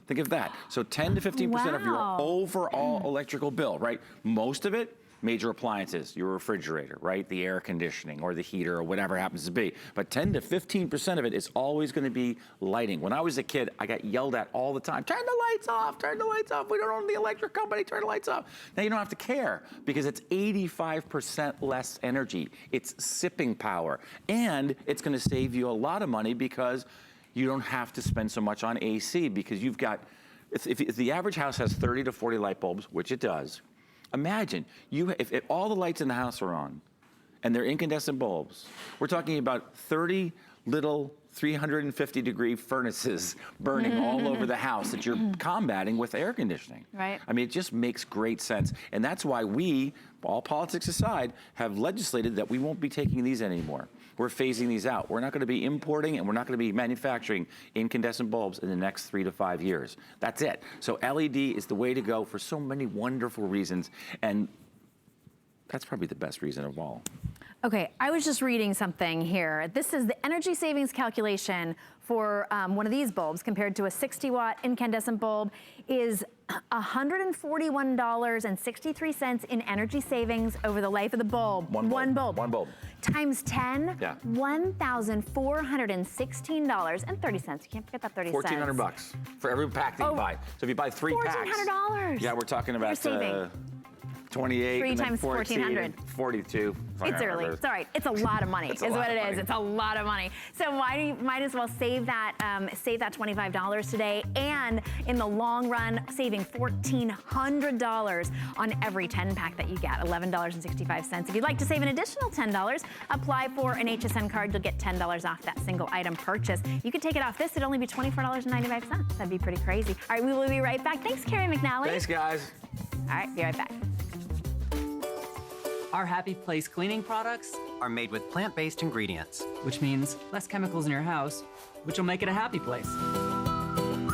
[SPEAKER 5] Think of that. So 10 to 15% of your
[SPEAKER 1] Wow.
[SPEAKER 5] overall electrical bill, right? Most of it, major appliances, your refrigerator, right? The air conditioning or the heater or whatever it happens to be. But 10 to 15% of it is always going to be lighting. When I was a kid, I got yelled at all the time. Turn the lights off, turn the lights off. We don't own the electric company, turn the lights off. Now you don't have to care because it's 85% less energy. It's sipping power. And it's going to save you a lot of money because you don't have to spend so much on AC because you've got, if the average house has 30 to 40 light bulbs, which it does, imagine if all the lights in the house are on and they're incandescent bulbs, we're talking about 30 little 350-degree furnaces burning all over the house that you're combating with air conditioning.
[SPEAKER 1] Right.
[SPEAKER 5] I mean, it just makes great sense. And that's why we, all politics aside, have legislated that we won't be taking these anymore. We're phasing these out. We're not going to be importing and we're not going to be manufacturing incandescent bulbs in the next 3 to 5 years. That's it. So LED is the way to go for so many wonderful reasons. And that's probably the best reason of all.
[SPEAKER 1] Okay, I was just reading something here. This is the energy savings calculation for one of these bulbs compared to a 60-watt incandescent bulb is $141.63 in energy savings over the life of the bulb. One bulb.
[SPEAKER 5] One bulb.
[SPEAKER 1] Times 10,
[SPEAKER 5] Yeah.
[SPEAKER 1] $1,416.30. You can't forget that 30 cents.
[SPEAKER 5] $1,400 for every pack that you buy. So if you buy 3 packs.
[SPEAKER 1] $1,400.
[SPEAKER 5] Yeah, we're talking about
[SPEAKER 1] You're saving.
[SPEAKER 5] 28
[SPEAKER 1] 3
[SPEAKER 5] and then
[SPEAKER 1] times
[SPEAKER 5] 14,
[SPEAKER 1] 1,400.
[SPEAKER 5] 42.
[SPEAKER 1] It's early. It's all right. It's a lot of money.
[SPEAKER 5] It's a
[SPEAKER 1] is
[SPEAKER 5] lot
[SPEAKER 1] what
[SPEAKER 5] of
[SPEAKER 1] it
[SPEAKER 5] money.
[SPEAKER 1] is. It's a lot of money. So might as well save that $25 today, and in the long run, saving $1,400 on every 10-pack that you get, $11.65. If you'd like to save an additional $10, apply for an HSN card. You'll get $10 off that single item purchase. You could take it off this. It'd only be $24.95. That'd be pretty crazy. All right, we will be right back. Thanks, Carrie McNally.
[SPEAKER 5] Thanks, guys.
[SPEAKER 1] All right, be right back.
[SPEAKER 6] Our Happy Place cleaning products
[SPEAKER 7] are made with plant-based ingredients.
[SPEAKER 6] which means less chemicals in your house, which will make it a happy place.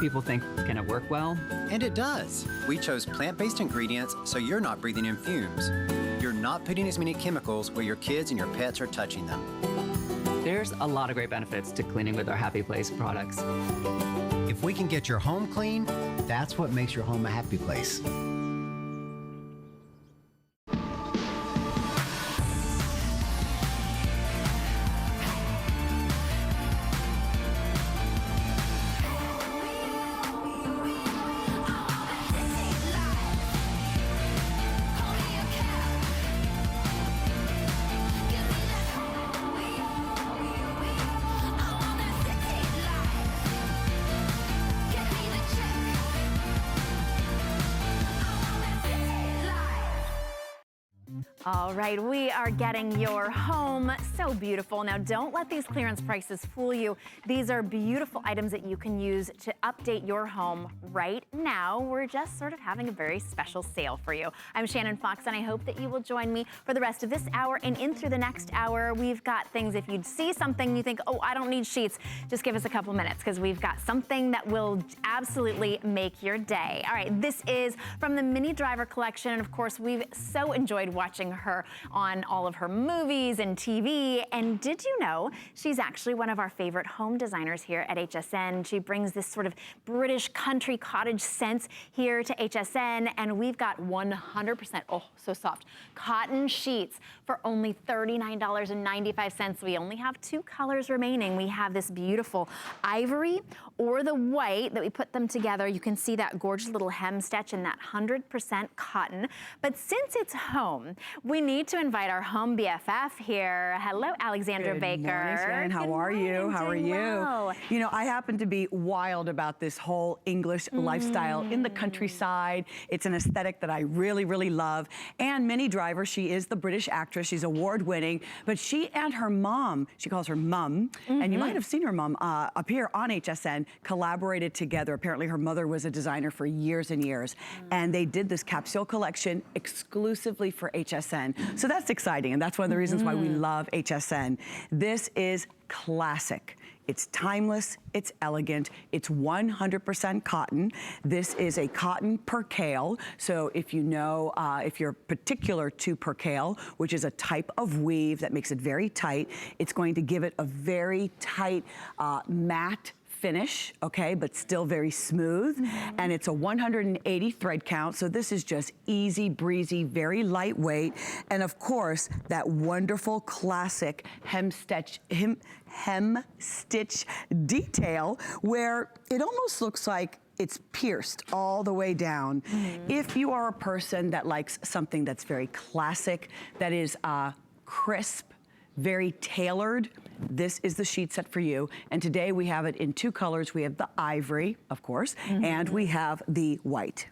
[SPEAKER 6] People think, can it work well?
[SPEAKER 7] And it does. We chose plant-based ingredients so you're not breathing in fumes. You're not putting as many chemicals where your kids and your pets are touching them.
[SPEAKER 6] There's a lot of great benefits to cleaning with our Happy Place products.
[SPEAKER 8] If we can get your home clean, that's what makes your home a happy place.
[SPEAKER 1] All right, we are getting your home so beautiful. Now, don't let these clearance prices fool you. These are beautiful items that you can use to update your home right now. We're just sort of having a very special sale for you. I'm Shannon Fox, and I hope that you will join me for the rest of this hour and in through the next hour. We've got things, if you see something you think, oh, I don't need sheets, just give us a couple minutes because we've got something that will absolutely make your day. All right, this is from the Mini Driver collection, and of course, we've so enjoyed watching her on all of her movies and TV. And did you know she's actually one of our favorite home designers here at HSN? She brings this sort of British country cottage sense here to HSN, and we've got 100%, oh, so soft, cotton sheets for only $39.95. We only have 2 colors remaining. We have this beautiful ivory or the white that we put them together. You can see that gorgeous little hem stitch in that 100% cotton. But since it's home, we need to invite our home BFF here. Hello, Alexandra Baker.
[SPEAKER 9] Good morning, Sharon. How are you? How are you?
[SPEAKER 1] Well.
[SPEAKER 9] You know, I happen to be wild about this whole English lifestyle in the countryside. It's an aesthetic that I really, really love. And Minnie Driver, she is the British actress. She's award-winning. But she and her mom, she calls her mum, and you might have seen her mom appear on HSN, collaborated together. Apparently her mother was a designer for years and years. And they did this capsule collection exclusively for HSN. HSN. So that's exciting, and that's one of the reasons why we love HSN. This is classic. It's timeless, it's elegant, it's 100% cotton. This is a cotton percale. So if you know, if you're particular to percale, which is a type of weave that makes it very tight, it's going to give it a very tight, matte finish, okay, but still very smooth. And it's a 180 thread count, so this is just easy breezy, very lightweight. And of course, that wonderful classic hem stitch detail where it almost looks like it's pierced all the way down. If you are a person that likes something that's very classic, that is crisp, very tailored, this is the sheet set for you. And today we have it in two colors. We have the ivory, of course, and we have the white.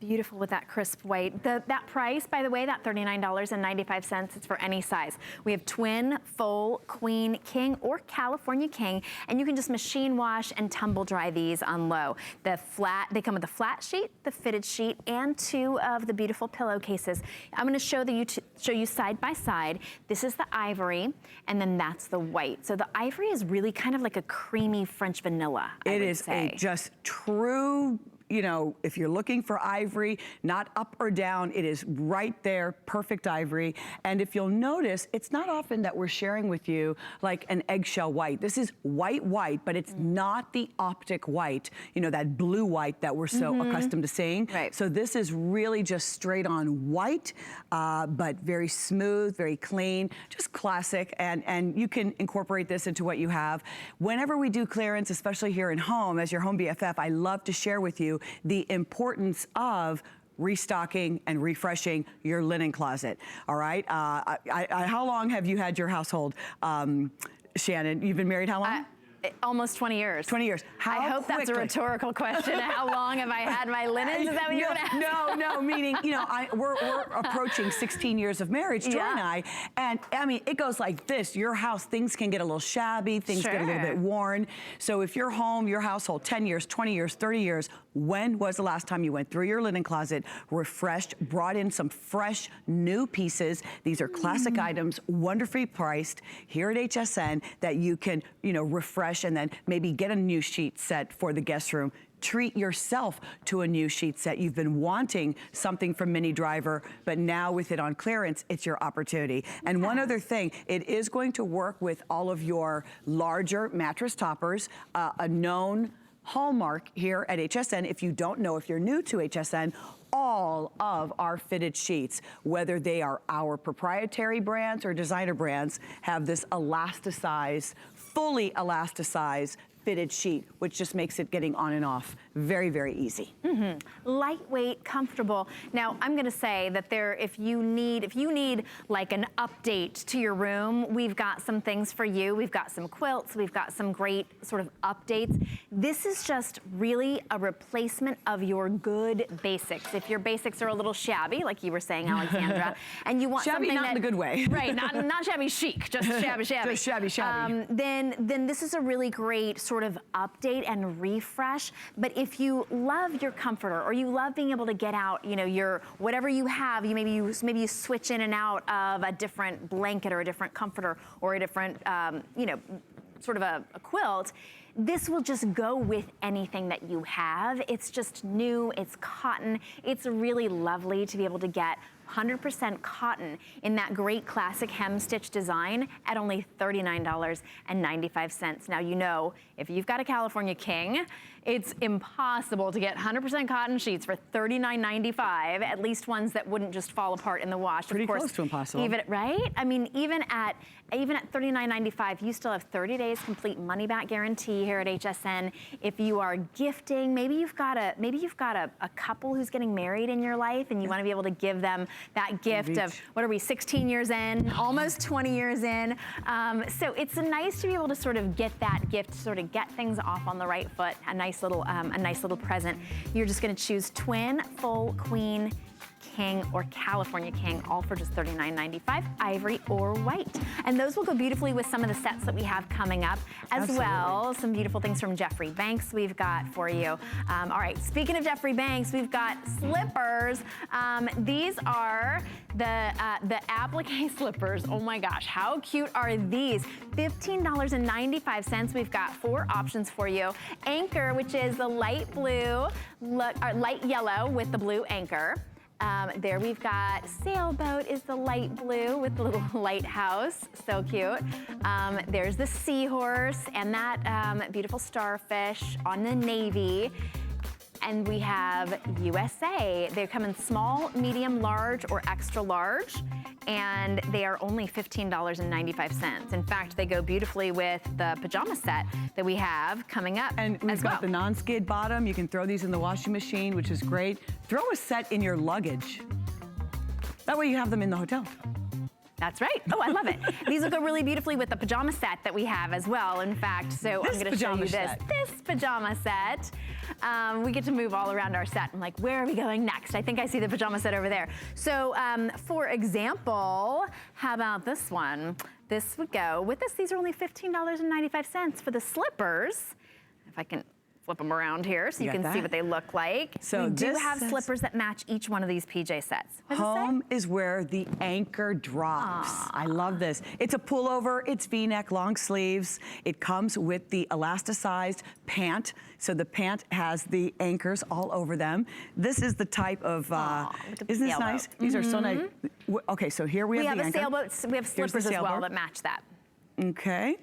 [SPEAKER 1] Beautiful with that crisp white. That price, by the way, that $39.95, it's for any size. We have twin, full, queen, king, or California king, and you can just machine wash and tumble dry these on low. They come with the flat sheet, the fitted sheet, and two of the beautiful pillowcases. I'm gonna show you side by side. This is the ivory, and then that's the white. So the ivory is really kind of like a creamy French vanilla, I would say.
[SPEAKER 9] A just true, you know, if you're looking for ivory, not up or down, it is right there, perfect ivory. And if you'll notice, it's not often that we're sharing with you like an eggshell white. This is white, but it's not the optic white, you know, that blue white that we're so accustomed to seeing.
[SPEAKER 1] Right.
[SPEAKER 9] So this is really just straight on white, but very smooth, very clean, just classic. And you can incorporate this into what you have. Whenever we do clearance, especially here in home, as your home BFF, I love to share with you the importance of restocking and refreshing your linen closet. All right. How long have you had your household, Shannon? You've been married how long?
[SPEAKER 1] Almost 20 years.
[SPEAKER 9] 20 years.
[SPEAKER 1] I hope that's a rhetorical question. How long have I had my linens? Is that what you're gonna ask?
[SPEAKER 9] No, meaning, you know, we're approaching 16 years of marriage, Joy and I mean, it goes like this. Your house, things can get a little shabby, things get a little bit worn. So if your home, your household, 10 years, 20 years, 30 years, when was the last time you went through your linen closet, refreshed, brought in some fresh, new pieces? These are classic items, wonderfully priced here at HSN that you can, you know, refresh and then maybe get a new sheet set for the guest room. Treat yourself to a new sheet set. You've been wanting something from Mini Driver, but now with it on clearance, it's your opportunity. And one other thing, it is going to work with all of your larger mattress toppers, a known hallmark here at HSN. If you don't know, if you're new to HSN, all of our fitted sheets, whether they are our proprietary brands or designer brands, have this elasticized, fully elasticized fitted sheet, which just makes it getting on and off very, very easy.
[SPEAKER 1] Lightweight, comfortable. Now, I'm gonna say that if you need like an update to your room, we've got some things for you. We've got some quilts, we've got some great sort of updates. This is just really a replacement of your good basics. If your basics are a little shabby, like you were saying, Alexandra, and you want
[SPEAKER 9] shabby,
[SPEAKER 1] something
[SPEAKER 9] not in the good way.
[SPEAKER 1] Right, not shabby chic, just shabby.
[SPEAKER 9] Just shabby.
[SPEAKER 1] Then this is a really great sort of update and refresh. But if you love your comforter, or you love being able to get out, you know, your whatever you have, maybe you switch in and out of a different blanket or a different comforter or a different, you know, sort of a quilt. This will just go with anything that you have. It's just new, it's cotton. It's really lovely to be able to get 100% cotton in that great classic hem stitch design at only $39.95. Now, you know, if you've got a California king, it's impossible to get 100% cotton sheets for $39.95, at least ones that wouldn't just fall apart in the wash.
[SPEAKER 9] Pretty
[SPEAKER 1] of course,
[SPEAKER 9] close to impossible.
[SPEAKER 1] Right? I mean, even at $39.95, you still have 30 days complete money back guarantee here at HSN. If you are gifting, maybe you've got a couple who's getting married in your life, and you want to be able to give them that gift of, what are we, 16 years in, almost 20 years in. So it's nice to be able to sort of get that gift, sort of get things off on the right foot, a nice little present. You're just gonna choose twin, full, queen, King, or California King, all for just $39.95, ivory or white. And those will go beautifully with some of the sets that we have coming up as well. Some beautiful things from Jeffrey Banks we've got for you. All right, speaking of Jeffrey Banks, we've got slippers. These are the applique slippers. Oh my gosh, how cute are these? $15.95. We've got 4 options for you. Anchor, which is the light blue, light yellow with the blue anchor. There we've got Sailboat is the light blue with the little lighthouse, so cute. There's the Seahorse and that beautiful starfish on the navy. And we have USA. They come in small, medium, large, or extra large, and they are only $15.95. In fact, they go beautifully with the pajama set that we have coming up.
[SPEAKER 9] And we've got the non-skid bottom. You can throw these in the washing machine, which is great. Throw a set in your luggage. That way you have them in the hotel.
[SPEAKER 1] That's right. Oh, I love it. These will go really beautifully with the pajama set that we have as well. In fact, so I'm going to show you this pajama set. We get to move all around our set. I'm like, where are we going next? I think I see the pajama set over there. So, for example, how about this one? This would go with this. These are only $15.95 for the slippers. If I can flip them around here so you can see what they look like. So we do have slippers that match each one of these PJ sets.
[SPEAKER 9] Home is where the anchor drops. Aww. I love this. It's a pullover, it's V-neck, long sleeves. It comes with the elasticized pant. So the pant has the anchors all over them. This is the type of, isn't this nice? These are so nice. Okay, so here we have the anchor.
[SPEAKER 1] Sailboats, we have slippers as well that match that.
[SPEAKER 9] Okay.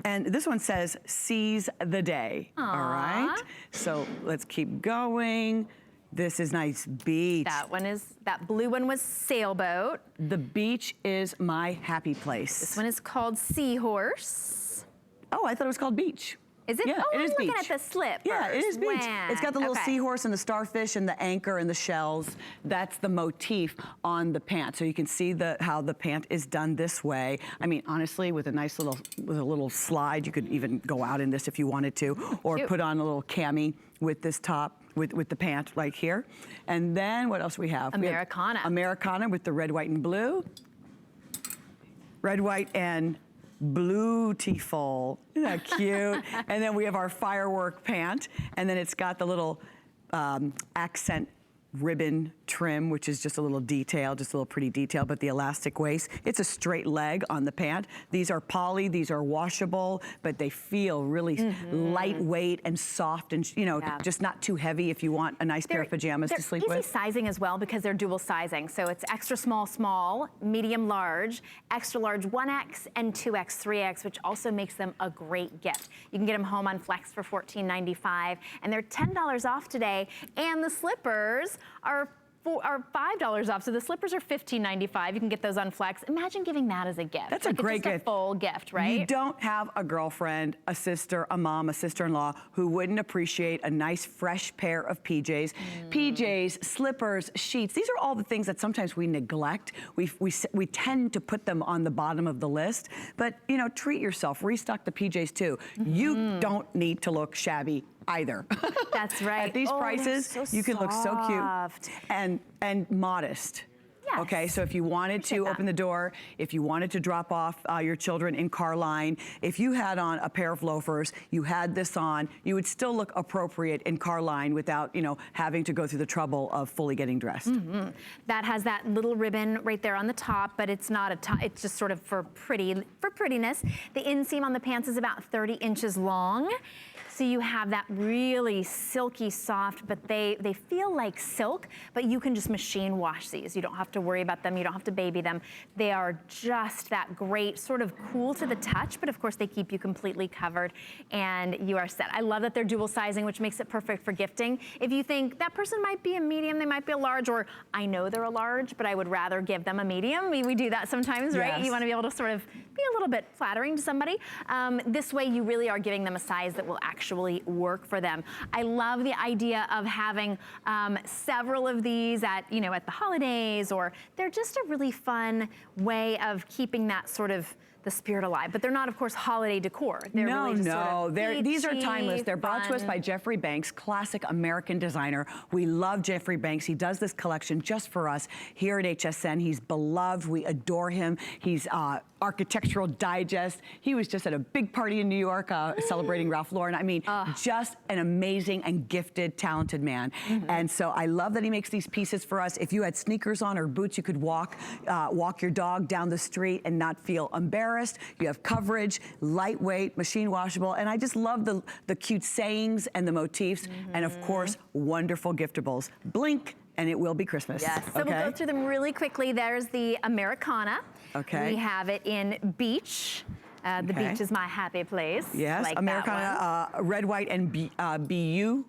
[SPEAKER 9] And this one says, seize the day. Aww. All right. So let's keep going. This is nice beach.
[SPEAKER 1] That blue one was Sailboat.
[SPEAKER 9] The beach is my happy place.
[SPEAKER 1] This one is called Seahorse.
[SPEAKER 9] Oh, I thought it was called beach.
[SPEAKER 1] Is it?
[SPEAKER 9] Yeah,
[SPEAKER 1] oh,
[SPEAKER 9] it is
[SPEAKER 1] I'm looking
[SPEAKER 9] beach.
[SPEAKER 1] at the slip.
[SPEAKER 9] Yeah, it is beach.
[SPEAKER 1] Wow.
[SPEAKER 9] It's got the little seahorse and the starfish and the anchor and the shells. That's the motif on the pant. So you can see how the pant is done this way. I mean, honestly, with a nice little slide, you could even go out in this if you wanted to, or put on a little cami with this top. With the pant like here. And then what else we have?
[SPEAKER 1] Americana.
[SPEAKER 9] Americana with the red, white, and blue. Red, white, and beautiful. Isn't that cute? And then we have our firework pant, and then it's got the little accent ribbon trim, which is just a little detail, just a little pretty detail, but the elastic waist. It's a straight leg on the pant. These are poly, these are washable, but they feel really lightweight and soft and, just not too heavy if you want a nice pair of pajamas to sleep with.
[SPEAKER 1] They're easy sizing as well because they're dual sizing. So it's extra small, small, medium, large, extra large 1X and 2X, 3X, which also makes them a great gift. You can get them home on Flex for $14.95, and they're $10 off today, and the slippers are $5 off. So the slippers are $15.95. You can get those on Flex. Imagine giving that as a gift.
[SPEAKER 9] That's a great gift.
[SPEAKER 1] A full gift, right?
[SPEAKER 9] You don't have a girlfriend, a sister, a mom, a sister-in-law who wouldn't appreciate a nice fresh pair of PJs. PJs, slippers, sheets. These are all the things that sometimes we neglect. We tend to put them on the bottom of the list. But, treat yourself. Restock the PJs too. You don't need to look shabby either.
[SPEAKER 1] That's right.
[SPEAKER 9] At these prices, you can look so cute and modest.
[SPEAKER 1] Yes.
[SPEAKER 9] Okay, so if you wanted to open the door, if you wanted to drop off your children in car line, if you had on a pair of loafers, you had this on, you would still look appropriate in car line without, having to go through the trouble of fully getting dressed.
[SPEAKER 1] That has that little ribbon right there on the top, but it's not a top, it's just sort of for prettiness. The inseam on the pants is about 30 inches long. So you have that really silky soft, but they feel like silk, but you can just machine wash these. You don't have to worry about them. You don't have to baby them. They are just that great, sort of cool to the touch, but of course they keep you completely covered and you are set. I love that they're dual sizing, which makes it perfect for gifting. If you think that person might be a medium, they might be a large, or I know they're a large, but I would rather give them a medium. We do that sometimes, right? You want to be able to sort of be a little bit flattering to somebody. This way you really are giving them a size that will actually work for them. I love the idea of having several of these at the holidays, or they're just a really fun way of keeping that sort of the spirit alive. But they're not, of course, holiday decor. They're
[SPEAKER 9] no,
[SPEAKER 1] really just sort of
[SPEAKER 9] these are
[SPEAKER 1] beachy,
[SPEAKER 9] timeless. They're brought to us
[SPEAKER 1] fun.
[SPEAKER 9] by Jeffrey Banks, classic American designer. We love Jeffrey Banks. He does this collection just for us here at HSN. He's beloved. We adore him. He's Architectural Digest. He was just at a big party in New York celebrating Ralph Lauren. I mean, just an amazing and gifted, talented man. And so I love that he makes these pieces for us. If you had sneakers on or boots, you could walk your dog down the street and not feel embarrassed. You have coverage, lightweight, machine washable, and I just love the cute sayings and the motifs, and of course, wonderful giftables. Blink, and it will be Christmas.
[SPEAKER 1] Yes, so we'll go through them really quickly. There's the Americana.
[SPEAKER 9] Okay.
[SPEAKER 1] We have it in beach. The beach is my happy place.
[SPEAKER 9] Yes,
[SPEAKER 1] like
[SPEAKER 9] Americana, red, white, and beautiful.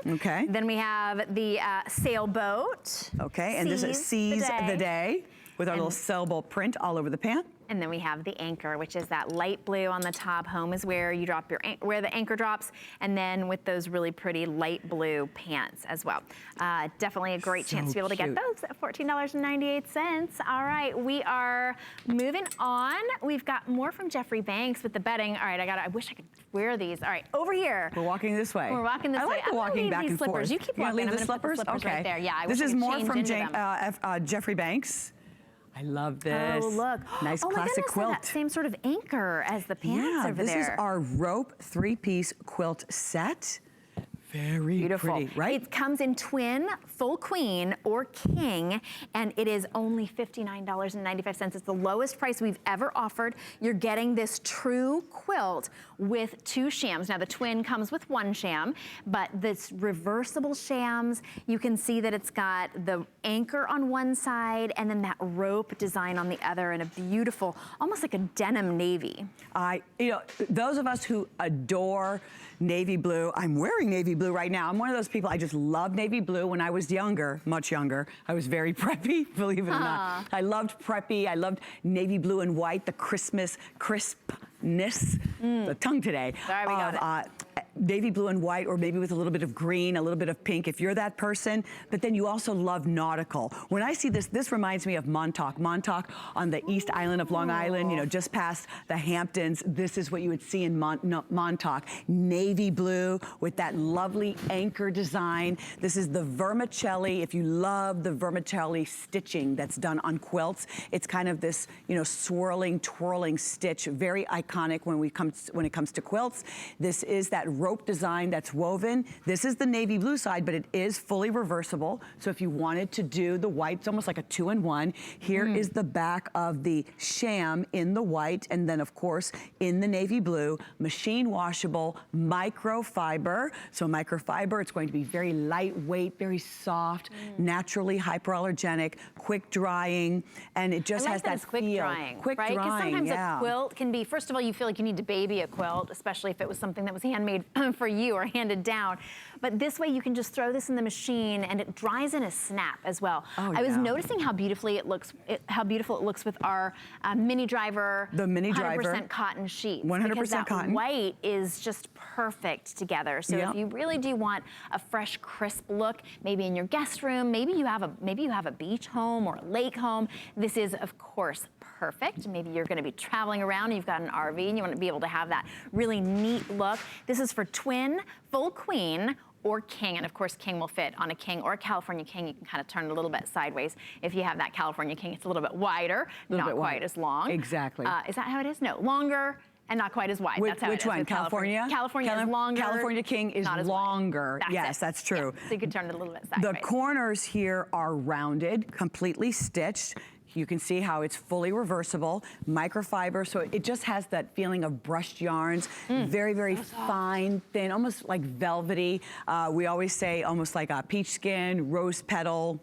[SPEAKER 9] Okay.
[SPEAKER 1] Then we have the sailboat.
[SPEAKER 9] Okay, and this is Seize the Day with our little sailboat print all over the pant.
[SPEAKER 1] And then we have the anchor, which is that light blue on the top. Home is where you drop where the anchor drops, and then with those really pretty light blue pants as well. Definitely a great chance to be able to get those at $14.98. All right, we are moving on. We've got more from Jeffrey Banks with the bedding. All right, I wish I could wear these. All right, over here.
[SPEAKER 9] We're walking this way.
[SPEAKER 1] We're walking this way.
[SPEAKER 9] I like the walking back and forth.
[SPEAKER 1] You keep
[SPEAKER 9] walking.
[SPEAKER 1] walking.
[SPEAKER 9] Leave the slippers?
[SPEAKER 1] Put the slippers right there. Yeah,
[SPEAKER 9] this is more from Jeffrey Banks. I love this.
[SPEAKER 1] Oh, look.
[SPEAKER 9] Nice
[SPEAKER 1] classic
[SPEAKER 9] classic quilt.
[SPEAKER 1] That same sort of anchor as the pants over there.
[SPEAKER 9] Yeah, this is our rope 3-piece quilt set. Very
[SPEAKER 1] beautiful,
[SPEAKER 9] pretty, right?
[SPEAKER 1] It comes in twin, full queen, or king, and it is only $59.95. It's the lowest price we've ever offered. You're getting this true quilt with 2 shams. Now the twin comes with 1 sham, but this reversible shams, you can see that it's got the anchor on one side and then that rope design on the other, and a beautiful, almost like a denim navy.
[SPEAKER 9] Those of us who adore navy blue, I'm wearing navy blue right now. I'm one of those people, I just love navy blue. When I was younger, much younger, I was very preppy, believe it or not. I loved preppy, I loved navy blue and white, the Christmas crispness, the tongue today.
[SPEAKER 1] Sorry, we got it.
[SPEAKER 9] Navy blue and white, or maybe with a little bit of green, a little bit of pink, if you're that person. But then you also love nautical. When I see this reminds me of Montauk. Montauk on the East Island of Long Island, just past the Hamptons. This is what you would see in Montauk. Navy blue with that lovely anchor design. This is the vermicelli. If you love the vermicelli stitching that's done on quilts, it's kind of this, swirling, twirling stitch, very iconic when it comes to quilts. This is that rope design that's woven. This is the navy blue side, but it is fully reversible. So if you wanted to do the white, it's almost like a 2-in-1. Here is the back of the sham in the white, and then of course in the navy blue, machine washable, microfiber. So microfiber, it's going to be very lightweight, very soft, naturally hyperallergenic, quick drying, and it just has that
[SPEAKER 1] quick
[SPEAKER 9] feel.
[SPEAKER 1] Drying,
[SPEAKER 9] quick
[SPEAKER 1] right? Because
[SPEAKER 9] drying,
[SPEAKER 1] sometimes a quilt can be, first of all, you feel like you need to baby a quilt, especially if it was something that was handmade for you or handed down. But this way you can just throw this in the machine and it dries in a snap as well. I was noticing how beautifully it looks, how beautiful it looks with our mini driver,
[SPEAKER 9] the mini driver,
[SPEAKER 1] 100% cotton sheets.
[SPEAKER 9] 100%
[SPEAKER 1] because that
[SPEAKER 9] cotton.
[SPEAKER 1] White is just perfect together. So if you really do want a fresh, crisp look, maybe in your guest room, maybe you have a beach home or a lake home, this is of course perfect. Maybe you're going to be traveling around and you've got an RV and you want to be able to have that really neat look. This is for twin, full queen, or king, and of course king will fit on a king or a California king. You can kind of turn it a little bit sideways. If you have that California king, it's a little bit wider, not quite as long.
[SPEAKER 9] Exactly.
[SPEAKER 1] Is that how it is? No, longer and not quite as wide. That's how
[SPEAKER 9] which
[SPEAKER 1] it is
[SPEAKER 9] one?
[SPEAKER 1] with
[SPEAKER 9] California?
[SPEAKER 1] California is longer.
[SPEAKER 9] California king is longer. Yes, that's true.
[SPEAKER 1] Yeah, so you can turn it a little bit sideways.
[SPEAKER 9] The corners here are rounded, completely stitched. You can see how it's fully reversible, microfiber, so it just has that feeling of brushed yarns, very, very fine, thin, almost like velvety. We always say almost like a peach skin, rose petal,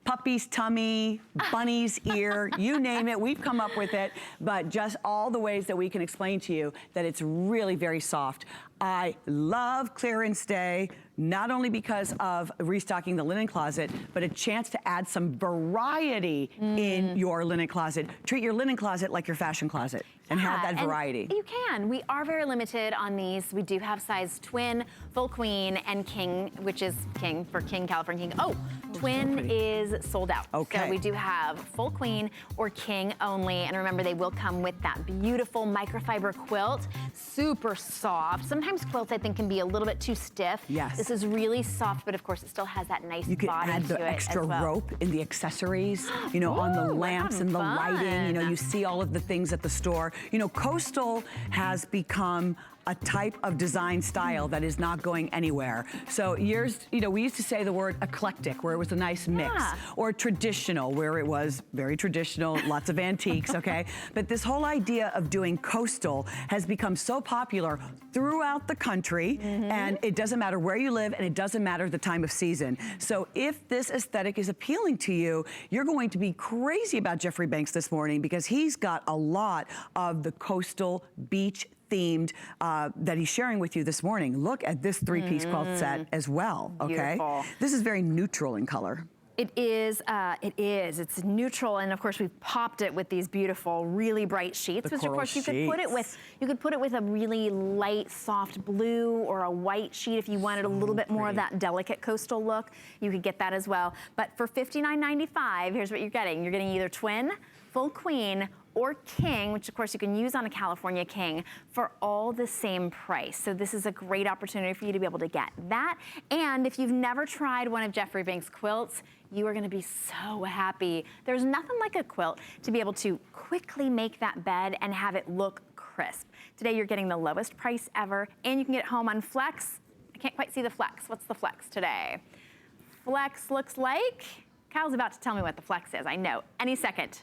[SPEAKER 9] puppy's tummy, bunny's ear, you name it, we've come up with it, but just all the ways that we can explain to you that it's really very soft. I love clearance day. not only because of restocking the linen closet, but a chance to add some variety in your linen closet. Treat your linen closet like your fashion closet and have that variety.
[SPEAKER 1] You can. We are very limited on these. We do have size twin, full queen, and king, which is king for King, California King. Oh, twin is sold out.
[SPEAKER 9] Okay.
[SPEAKER 1] So we do have full queen or king only. And remember, they will come with that beautiful microfiber quilt, super soft. Sometimes quilts, I think, can be a little bit too stiff.
[SPEAKER 9] Yes.
[SPEAKER 1] This is really soft, but of course, it still has that nice
[SPEAKER 9] You can
[SPEAKER 1] body
[SPEAKER 9] add
[SPEAKER 1] to
[SPEAKER 9] the
[SPEAKER 1] it
[SPEAKER 9] extra
[SPEAKER 1] as well.
[SPEAKER 9] rope in the accessories, you know, on the
[SPEAKER 1] Ooh, we're
[SPEAKER 9] lamps and the
[SPEAKER 1] having
[SPEAKER 9] lighting. You know,
[SPEAKER 1] fun.
[SPEAKER 9] you see all of the things at the store. You know, coastal has become a type of design style that is not going anywhere. So years, you know, we used to say the word eclectic, where it was a nice mix, or traditional, where it was very traditional, lots of antiques, okay? But this whole idea of doing coastal has become so popular throughout the country, and it doesn't matter where you live, and it doesn't matter the time of season. So if this aesthetic is appealing to you, you're going to be crazy about Jeffrey Banks this morning, because he's got a lot of the coastal beach themed that he's sharing with you this morning. Look at this three-piece quilt set as well, okay?
[SPEAKER 1] Beautiful.
[SPEAKER 9] This is very neutral in color.
[SPEAKER 1] It is. It's neutral, and of course we've popped it with these beautiful, really bright sheets.
[SPEAKER 9] The
[SPEAKER 1] Which of course you could put it with. You could put it with a really light, soft blue or a white sheet if you wanted a little bit more of that delicate coastal look. You could get that as well. But for $59.95, here's what you're getting. You're getting either twin, full queen, or king, which of course you can use on a California King, for all the same price. So this is a great opportunity for you to be able to get that. And if you've never tried one of Jeffrey Banks' quilts, you are gonna be so happy. There's nothing like a quilt to be able to quickly make that bed and have it look crisp. Today you're getting the lowest price ever, and you can get it home on Flex. I can't quite see the Flex. What's the Flex today? Flex looks like, Kyle's about to tell me what the Flex is, I know, any second.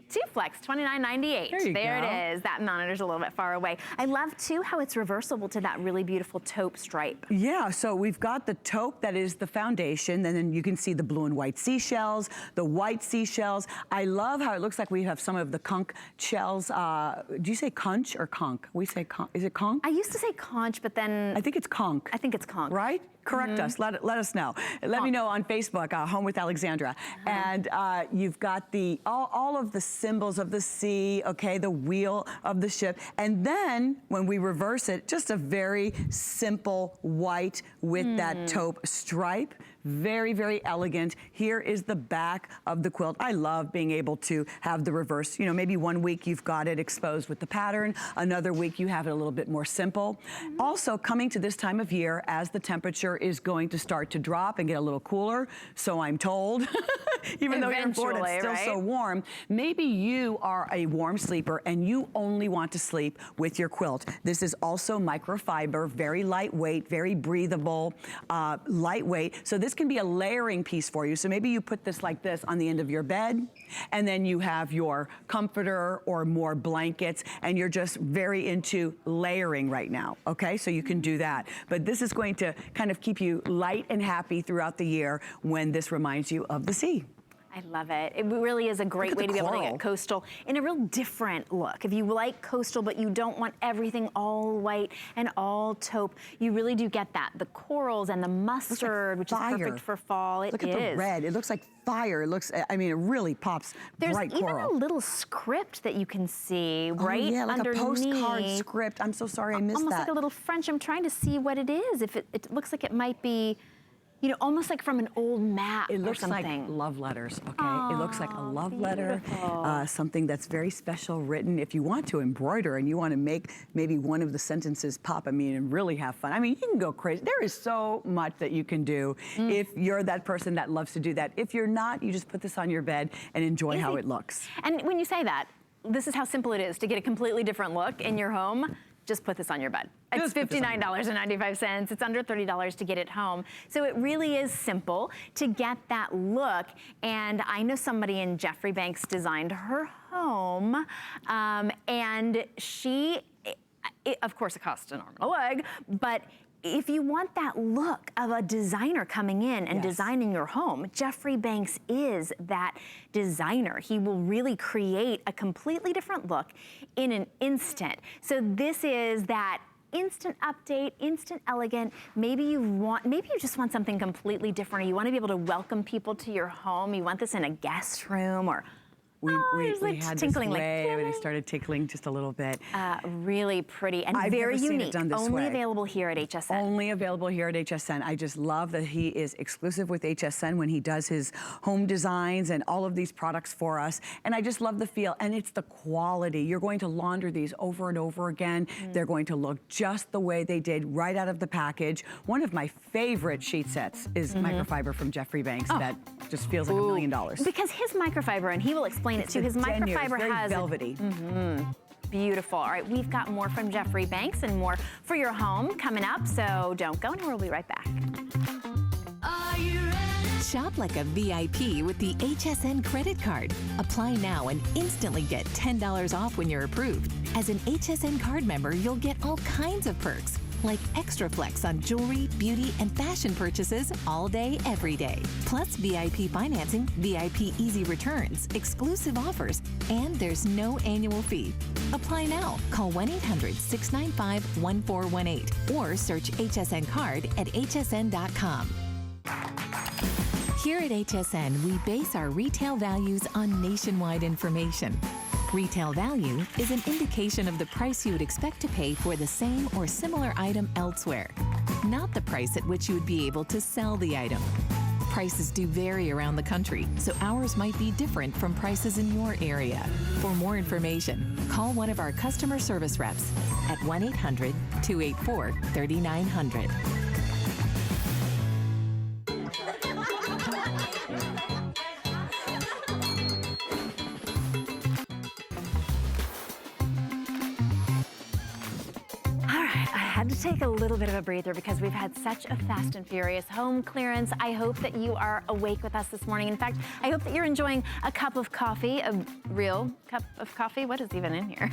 [SPEAKER 1] Two Flex, $29.98. There it is. That monitor's a little bit far away. I love too how it's reversible to that really beautiful taupe stripe.
[SPEAKER 9] Yeah, so we've got the taupe that is the foundation, and then you can see the blue and white seashells, the white seashells. I love how it looks like we have some of the conch shells. Do you say conch or conch? We say conch. Is it conch?
[SPEAKER 1] I used to say conch, but then
[SPEAKER 9] I think it's conch.
[SPEAKER 1] I think it's conch.
[SPEAKER 9] Right? Correct us. Let us know. Let me know on Facebook, Home with Alexandra. And you've got the all of the symbols of the sea, okay, the wheel of the ship. And then when we reverse it, just a very simple white with that taupe stripe. Very, very elegant. Here is the back of the quilt. I love being able to have the reverse. You know, maybe one week you've got it exposed with the pattern. Another week you have it a little bit more simple. Also, coming to this time of year, as the temperature is going to start to drop and get a little cooler, so I'm told, even though you're in Florida, it's still so warm, maybe you are a warm sleeper and you only want to sleep with your quilt. This is also microfiber, very lightweight, very breathable, lightweight. So this can be a layering piece for you. So maybe you put this like this on the end of your bed, and then you have your comforter or more blankets, and you're just very into layering right now, okay? So you can do that. But this is going to kind of keep you light and happy throughout the year when this reminds you of the sea.
[SPEAKER 1] I love it. It really is a great way to be able to
[SPEAKER 9] coral.
[SPEAKER 1] get coastal in a real different look. If you like coastal, but you don't want everything all white and all taupe, you really do get that. The corals and the mustard, which is perfect for fall.
[SPEAKER 9] Look at the red. It looks like fire. It looks, I mean, it really pops.
[SPEAKER 1] There's
[SPEAKER 9] bright
[SPEAKER 1] even
[SPEAKER 9] coral.
[SPEAKER 1] a little script that you can see right
[SPEAKER 9] yeah, like
[SPEAKER 1] underneath.
[SPEAKER 9] a postcard script. I'm so sorry I missed
[SPEAKER 1] Almost
[SPEAKER 9] that.
[SPEAKER 1] like a little French. I'm trying to see what it is. If it looks like it might be, you know, almost like from an old map
[SPEAKER 9] It looks
[SPEAKER 1] or something.
[SPEAKER 9] like love letters, okay? It looks like a love letter, something that's very special written. If you want to embroider and you want to make maybe one of the sentences pop, I mean, and really have fun. I mean, you can go crazy. There is so much that you can do if you're that person that loves to do that. If you're not, you just put this on your bed and enjoy how it looks.
[SPEAKER 1] And when you say that, this is how simple it is to get a completely different look in your home. Just put this on your bed. It's $59.95. It's under $30 to get it home. So it really is simple to get that look. And I know somebody in Jeffrey Banks designed her home, and she, of course, it costs an arm and a leg, but if you want that look of a designer coming in and designing your home, Jeffrey Banks is that designer. He will really create a completely different look in an instant. So this is that instant update, instant elegant. Maybe you just want something completely different, or you want to be able to welcome people to your home. You want this in a guest room, or
[SPEAKER 9] We
[SPEAKER 1] like
[SPEAKER 9] had this
[SPEAKER 1] tinkling, like
[SPEAKER 9] wave, and it started tickling just a little bit.
[SPEAKER 1] really pretty and
[SPEAKER 9] I've
[SPEAKER 1] very
[SPEAKER 9] never seen it
[SPEAKER 1] unique.
[SPEAKER 9] done this
[SPEAKER 1] Only
[SPEAKER 9] way.
[SPEAKER 1] available here at HSN.
[SPEAKER 9] Only available here at HSN. I just love that he is exclusive with HSN when he does his home designs and all of these products for us. And I just love the feel, and it's the quality. You're going to launder these over and over again. They're going to look just the way they did right out of the package. One of my favorite sheet sets is microfiber from Jeffrey Banks that just feels like $1 million.
[SPEAKER 1] Because his microfiber, and he will explain it too, his microfiber
[SPEAKER 9] very
[SPEAKER 1] has
[SPEAKER 9] velvety.
[SPEAKER 1] Beautiful. All right, we've got more from Jeffrey Banks and more for your home coming up, so don't go anywhere. We'll be right back.
[SPEAKER 10] Shop like a VIP with the HSN credit card. Apply now and instantly get $10 off when you're approved. As an HSN card member, you'll get all kinds of perks, like extra flex on jewelry, beauty, and fashion purchases all day, every day. Plus VIP financing, VIP easy returns, exclusive offers, and there's no annual fee. Apply now. Call 1-800-695-1418 or search HSN card at hsn.com. Here at HSN, we base our retail values on nationwide information. Retail value is an indication of the price you would expect to pay for the same or similar item elsewhere, not the price at which you would be able to sell the item. Prices do vary around the country, so ours might be different from prices in your area. For more information, call one of our customer service reps at 1-800-284-3900.
[SPEAKER 1] Had to take a little bit of a breather because we've had such a fast and furious home clearance. I hope that you are awake with us this morning. In fact, I hope that you're enjoying a cup of coffee, a real cup of coffee. What is even in here?